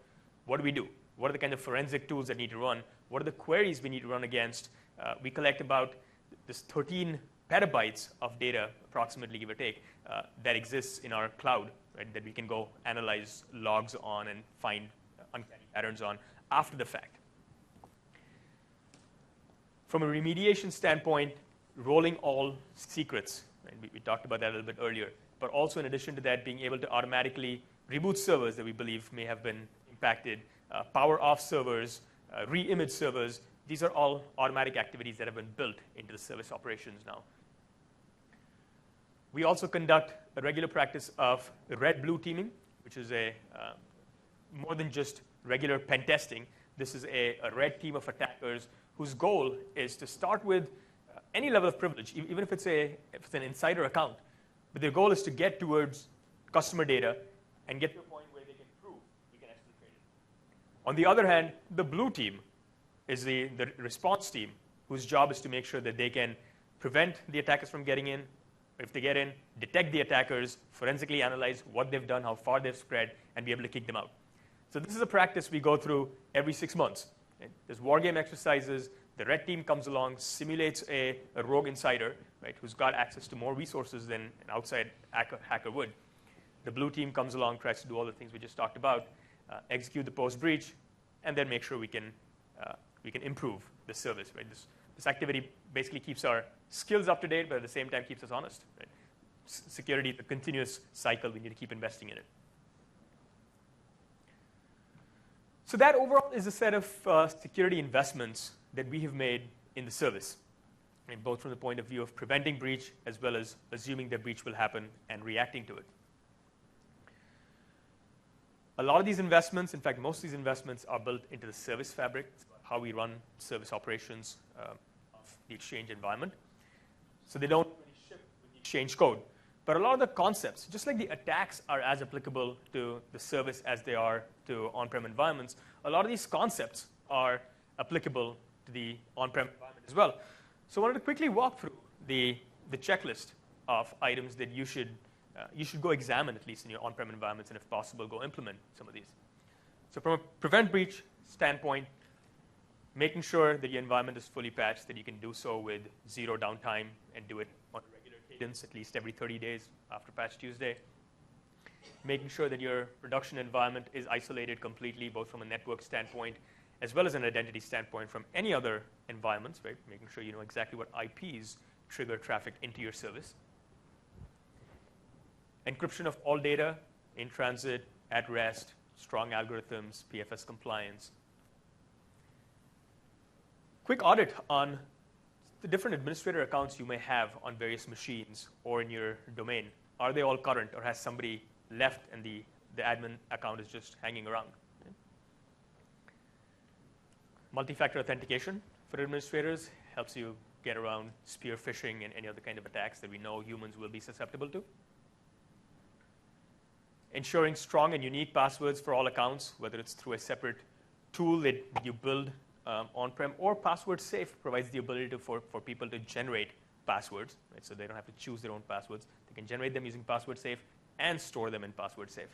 what do we do? What are the kind of forensic tools that need to run? What are the queries we need to run against? We collect about this 13 petabytes of data, approximately give or take, that exists in our cloud, right, that we can go analyze logs on and find uncanny patterns on after the fact. From a remediation standpoint, rolling all secrets, right, we talked about that a little bit earlier, but also in addition to that, being able to automatically reboot servers that we believe may have been impacted, power off servers, re-image servers. These are all automatic activities that have been built into the service operations now. We also conduct a regular practice of red-blue teaming, which is more than just regular pen testing. This is a red team of attackers whose goal is to start with any level of privilege, even if it's an insider account. But their goal is to get towards customer data and get to a point where they can prove we can exfiltrate it. On the other hand, the blue team is the response team, whose job is to make sure that they can prevent the attackers from getting in. If they get in, detect the attackers, forensically analyze what they've done, how far they've spread, and be able to kick them out. So this is a practice we go through every 6 months. Okay? There's war game exercises. The red team comes along, simulates a rogue insider, right, who's got access to more resources than an outside hacker would. The blue team comes along, tries to do all the things we just talked about, execute the post-breach, and then make sure we can improve the service. Right? This activity basically keeps our skills up to date, but at the same time keeps us honest. Right? Security is a continuous cycle. We need to keep investing in it. So that overall is a set of security investments that we have made in the service, and both from the point of view of preventing breach as well as assuming that breach will happen and reacting to it. A lot of these investments, in fact, most of these investments are built into the service fabric, how we run service operations of the Exchange environment. So they don't really ship with the Exchange code. But a lot of the concepts, just like the attacks are as applicable to the service as they are to on-prem environments, a lot of these concepts are applicable to the on-prem environment as well. So I wanted to quickly walk through the checklist of items that you should go examine, at least in your on-prem environments, and if possible, go implement some of these. So from a prevent breach standpoint, making sure that your environment is fully patched, that you can do so with zero downtime and do it on a regular cadence, at least every 30 days after Patch Tuesday. Making sure that your production environment is isolated completely, both from a network standpoint as well as an identity standpoint from any other environments, right? Making sure you know exactly what IPs trigger traffic into your service. Encryption of all data in transit, at rest, strong algorithms, PFS compliance. Quick audit on the different administrator accounts you may have on various machines or in your domain. Are they all current, or has somebody left and the admin account is just hanging around? Okay. Multi-factor authentication for administrators helps you get around spear phishing and any other kind of attacks that we know humans will be susceptible to. Ensuring strong and unique passwords for all accounts, whether it's through a separate tool that you build on-prem, or Password Safe provides the ability for people to generate passwords, right? So they don't have to choose their own passwords. They can generate them using Password Safe and store them in Password Safe.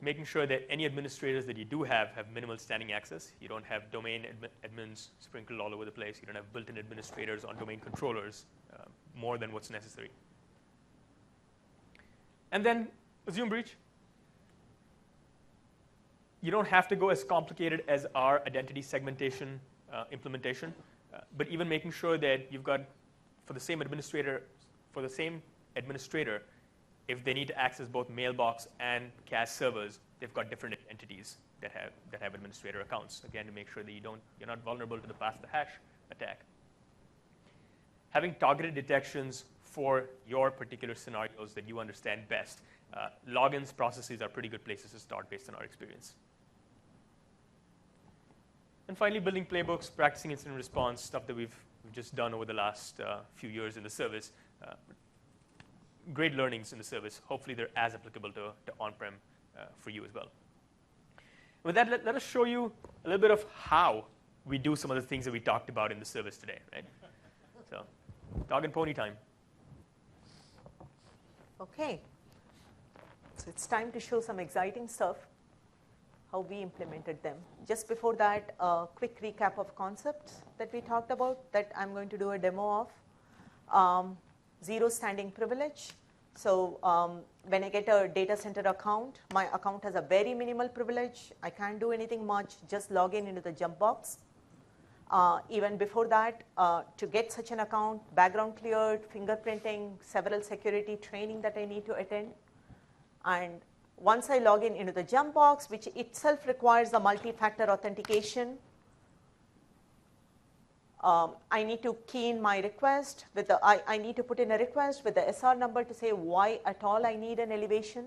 Making sure that any administrators that you do have minimal standing access. You don't have domain admins sprinkled all over the place. You don't have built-in administrators on domain controllers more than what's necessary. And then assume breach. You don't have to go as complicated as our identity segmentation implementation, but even making sure that you've got, for the same administrator, if they need to access both mailbox and cache servers, they've got different entities that have administrator accounts. Again, to make sure that you're not vulnerable to the pass the hash attack. Having targeted detections for your particular scenarios that you understand best. Logins processes are pretty good places to start based on our experience. And finally, building playbooks, practicing incident response, stuff that we've just done over the last few years in the service. Great learnings in the service. Hopefully, they're as applicable to on-prem for you as well. With that, let us show you a little bit of how we do some of the things that we talked about in the service today, right? So, dog and pony time. Okay. So it's time to show some exciting stuff. how we implemented them. Just before that, a quick recap of concepts that we talked about that I'm going to do a demo of. Zero standing privilege. So when I get a data center account, my account has a very minimal privilege. I can't do anything much, just log in into the jump box. Even before that, to get such an account, background cleared, fingerprinting, several security training that I need to attend. And once I log in into the jump box, which itself requires a multi-factor authentication, I need to key in my request with the, I need to put in a request with the SR number to say why at all I need an elevation.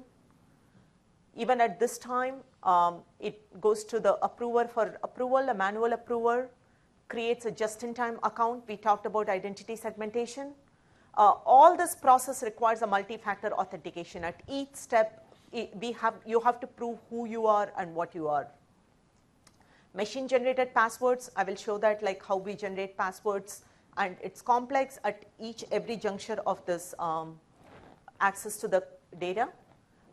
Even at this time, it goes to the approver for approval, a manual approver, creates a just-in-time account. We talked about identity segmentation. All this process requires a multi-factor authentication. At each step, you have to prove who you are and what you are. Machine generated passwords, I will show that like how we generate passwords, and it's complex at every juncture of this access to the data,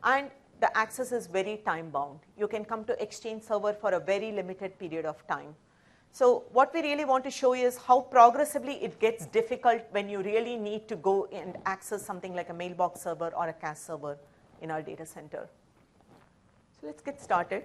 and the access is very time bound. You can come to Exchange server for a very limited period of time. So what we really want to show you is how progressively it gets difficult when you really need to go and access something like a mailbox server or a cache server in our data center. So let's get started.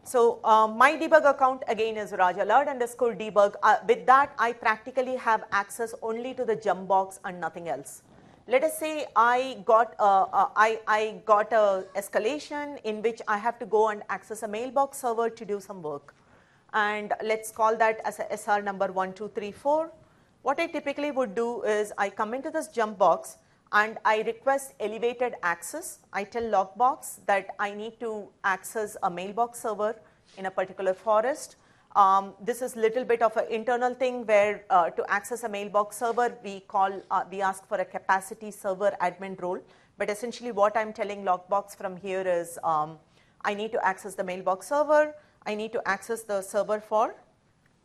So my debug account again is rajalard_debug. With that, I practically have access only to the jump box and nothing else. Let us say I got a escalation in which I have to go and access a mailbox server to do some work. And let's call that as a SR number 1234. What I typically would do is I come into this jump box and I request elevated access. I tell Lockbox that I need to access a mailbox server in a particular forest. This is a little bit of an internal thing where to access a mailbox server, we ask for a capacity server admin role. But essentially what I'm telling Lockbox from here is I need to access the mailbox server. I need to access the server for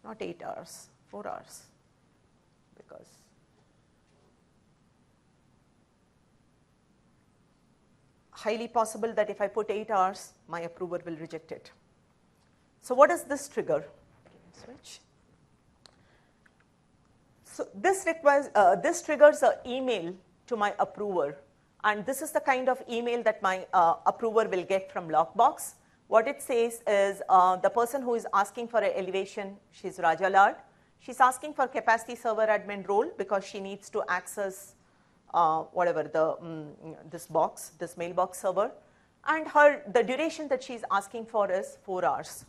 not 8 hours, 4 hours, because highly possible that if I put 8 hours, my approver will reject it. So what does this trigger? Switch. So this triggers an email to my approver, and this is the kind of email that my approver will get from Lockbox. What it says is the person who is asking for an elevation, she's Rajalard. She's asking for capacity server admin role because she needs to access this mailbox server, and the duration that she's asking for is 4 hours.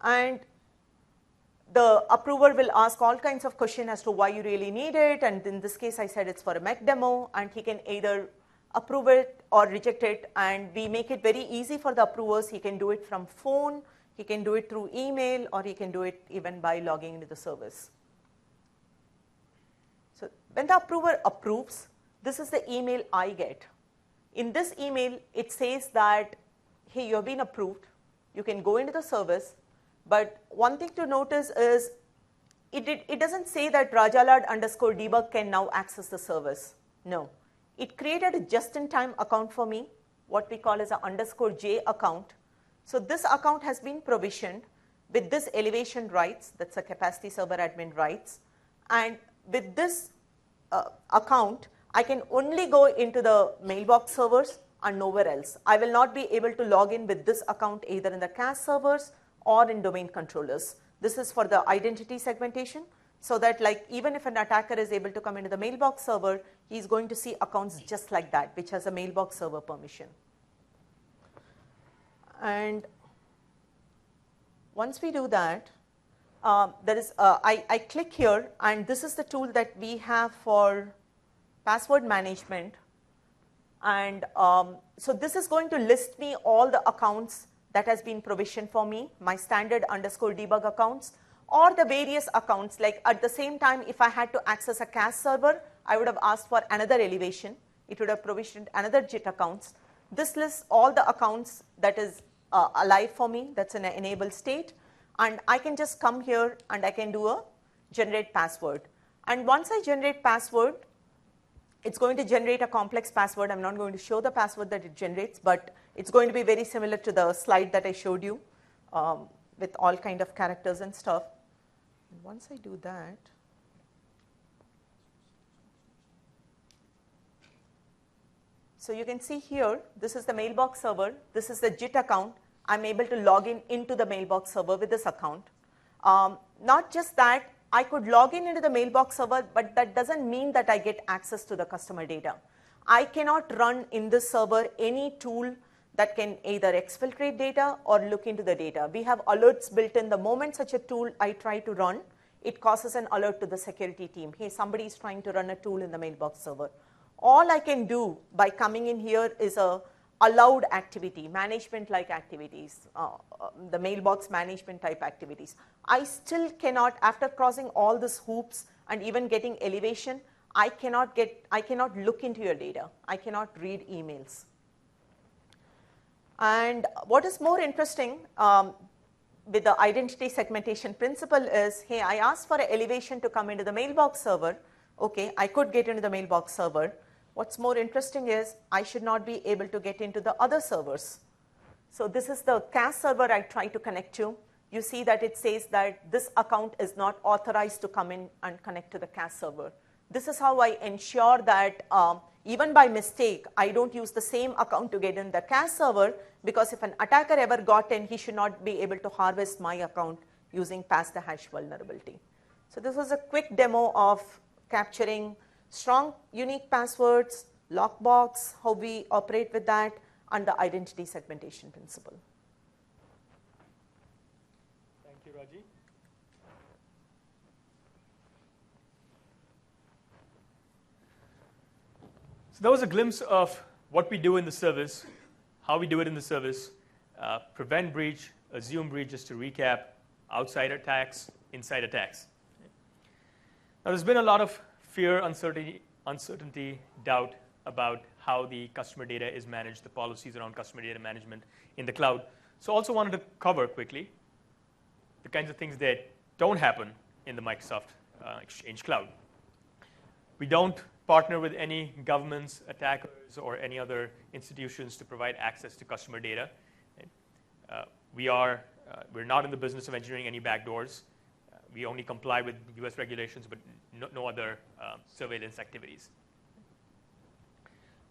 And the approver will ask all kinds of questions as to why you really need it, and in this case I said it's for a mech demo, and he can either approve it or reject it, and we make it very easy for the approvers. He can do it from phone, he can do it through email, or he can do it even by logging into the service. So when the approver approves, this is the email I get. In this email, it says that, hey, you have been approved, you can go into the service, but one thing to notice is it doesn't say that Rajalard_debug can now access the service. No. It created a just-in-time account for me, what we call as a _J account. So this account has been provisioned with this elevation rights, that's a capacity server admin rights. And with this account, I can only go into the mailbox servers and nowhere else. I will not be able to log in with this account either in the cache servers or in domain controllers. This is for the identity segmentation, so that like even if an attacker is able to come into the mailbox server, he's going to see accounts just like that, which has a mailbox server permission. And once we do that, I click here, and this is the tool that we have for password management. And so this is going to list me all the accounts that has been provisioned for me, my standard _debug accounts, or the various accounts. Like at the same time, if I had to access a cache server, I would have asked for another elevation. It would have provisioned another JIT accounts. This lists all the accounts that is alive for me, that's in an enabled state. And I can just come here and I can do a generate password. And once I generate password, it's going to generate a complex password. I'm not going to show the password that it generates, but It's going to be very similar to the slide that I showed you with all kind of characters and stuff. And once I do that, so you can see here, this is the mailbox server. This is the JIT account. I'm able to log in into the mailbox server with this account. Not just that, I could log in into the mailbox server, but that doesn't mean that I get access to the customer data. I cannot run in this server any tool that can either exfiltrate data or look into the data. We have alerts built in. The moment such a tool I try to run, it causes an alert to the security team. Hey, somebody is trying to run a tool in the mailbox server. All I can do by coming in here is a allowed activity, management-like activities, the mailbox management type activities. I still cannot, after crossing all these hoops and even getting elevation, I cannot look into your data. I cannot read emails. And what is more interesting with the identity segmentation principle is, hey, I asked for an elevation to come into the mailbox server. Okay, I could get into the mailbox server. What's more interesting is I should not be able to get into the other servers. So this is the CAS server I try to connect to. You see that it says that this account is not authorized to come in and connect to the CAS server. This is how I ensure that even by mistake, I don't use the same account to get in the CAS server, because if an attacker ever got in, he should not be able to harvest my account using pass the hash vulnerability. So this was a quick demo of capturing strong unique passwords, lockbox, how we operate with that, and the identity segmentation principle. Thank you, Raji. So that was a glimpse of what we do in the service, how we do it in the service, prevent breach, assume breach, just to recap, outside attacks, inside attacks. Now, there's been a lot of fear, uncertainty, doubt about how the customer data is managed, the policies around customer data management in the cloud. So also wanted to cover quickly the kinds of things that don't happen in the Microsoft Exchange Cloud. We don't partner with any governments, attackers, or any other institutions to provide access to customer data. We're not in the business of engineering any backdoors. We only comply with US regulations, but no other surveillance activities.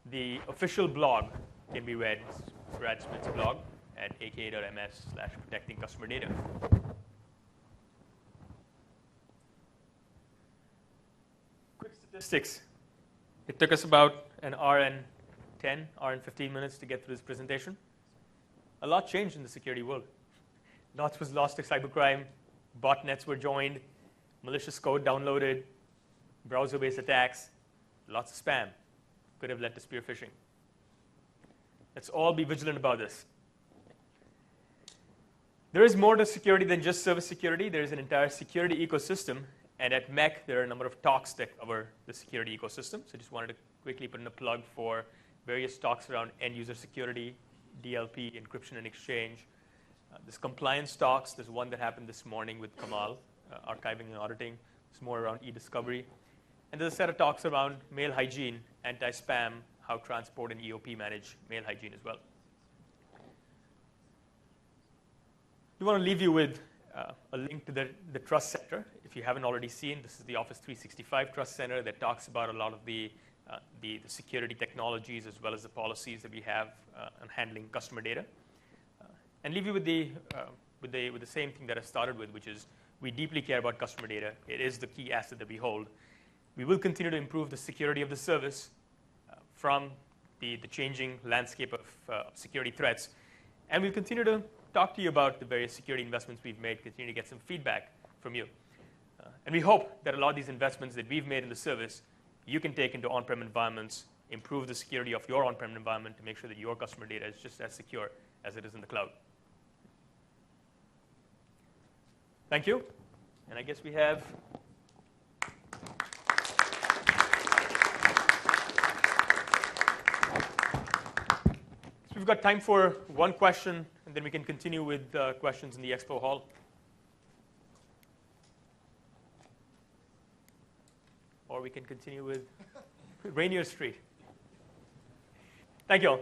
The official blog can be read, Brad Smith's blog, at aka.ms/protectingcustomerdata. Quick statistics. It took us about an hour and 15 minutes to get through this presentation. A lot changed in the security world. Lots was lost to cybercrime. Botnets were joined, malicious code downloaded, browser-based attacks, lots of spam. Could have led to spear phishing. Let's all be vigilant about this. There is more to security than just service security. There is an entire security ecosystem. And at MEC, there are a number of talks that cover the security ecosystem. So I just wanted to quickly put in a plug for various talks around end-user security, DLP, encryption and exchange. There's compliance talks. There's one that happened this morning with Kamal, archiving and auditing. It's more around e-discovery. And there's a set of talks around mail hygiene, anti-spam, how transport and EOP manage mail hygiene as well. We want to leave you with a link to the Trust Center. If you haven't already seen, this is the Office 365 Trust Center that talks about a lot of the security technologies as well as the policies that we have on handling customer data. And leave you with the same thing that I started with, which is we deeply care about customer data. It is the key asset that we hold. We will continue to improve the security of the service from the changing landscape of security threats. And we'll continue to talk to you about the various security investments we've made, continue to get some feedback from you. And we hope that a lot of these investments that we've made in the service, you can take into on-prem environments, improve the security of your on-prem environment to make sure that your customer data is just as secure as it is in the cloud. Thank you. And I guess we have we've got time for one question, and then we can continue with questions in the expo hall. Or we can continue with Rainier Street. Thank you all.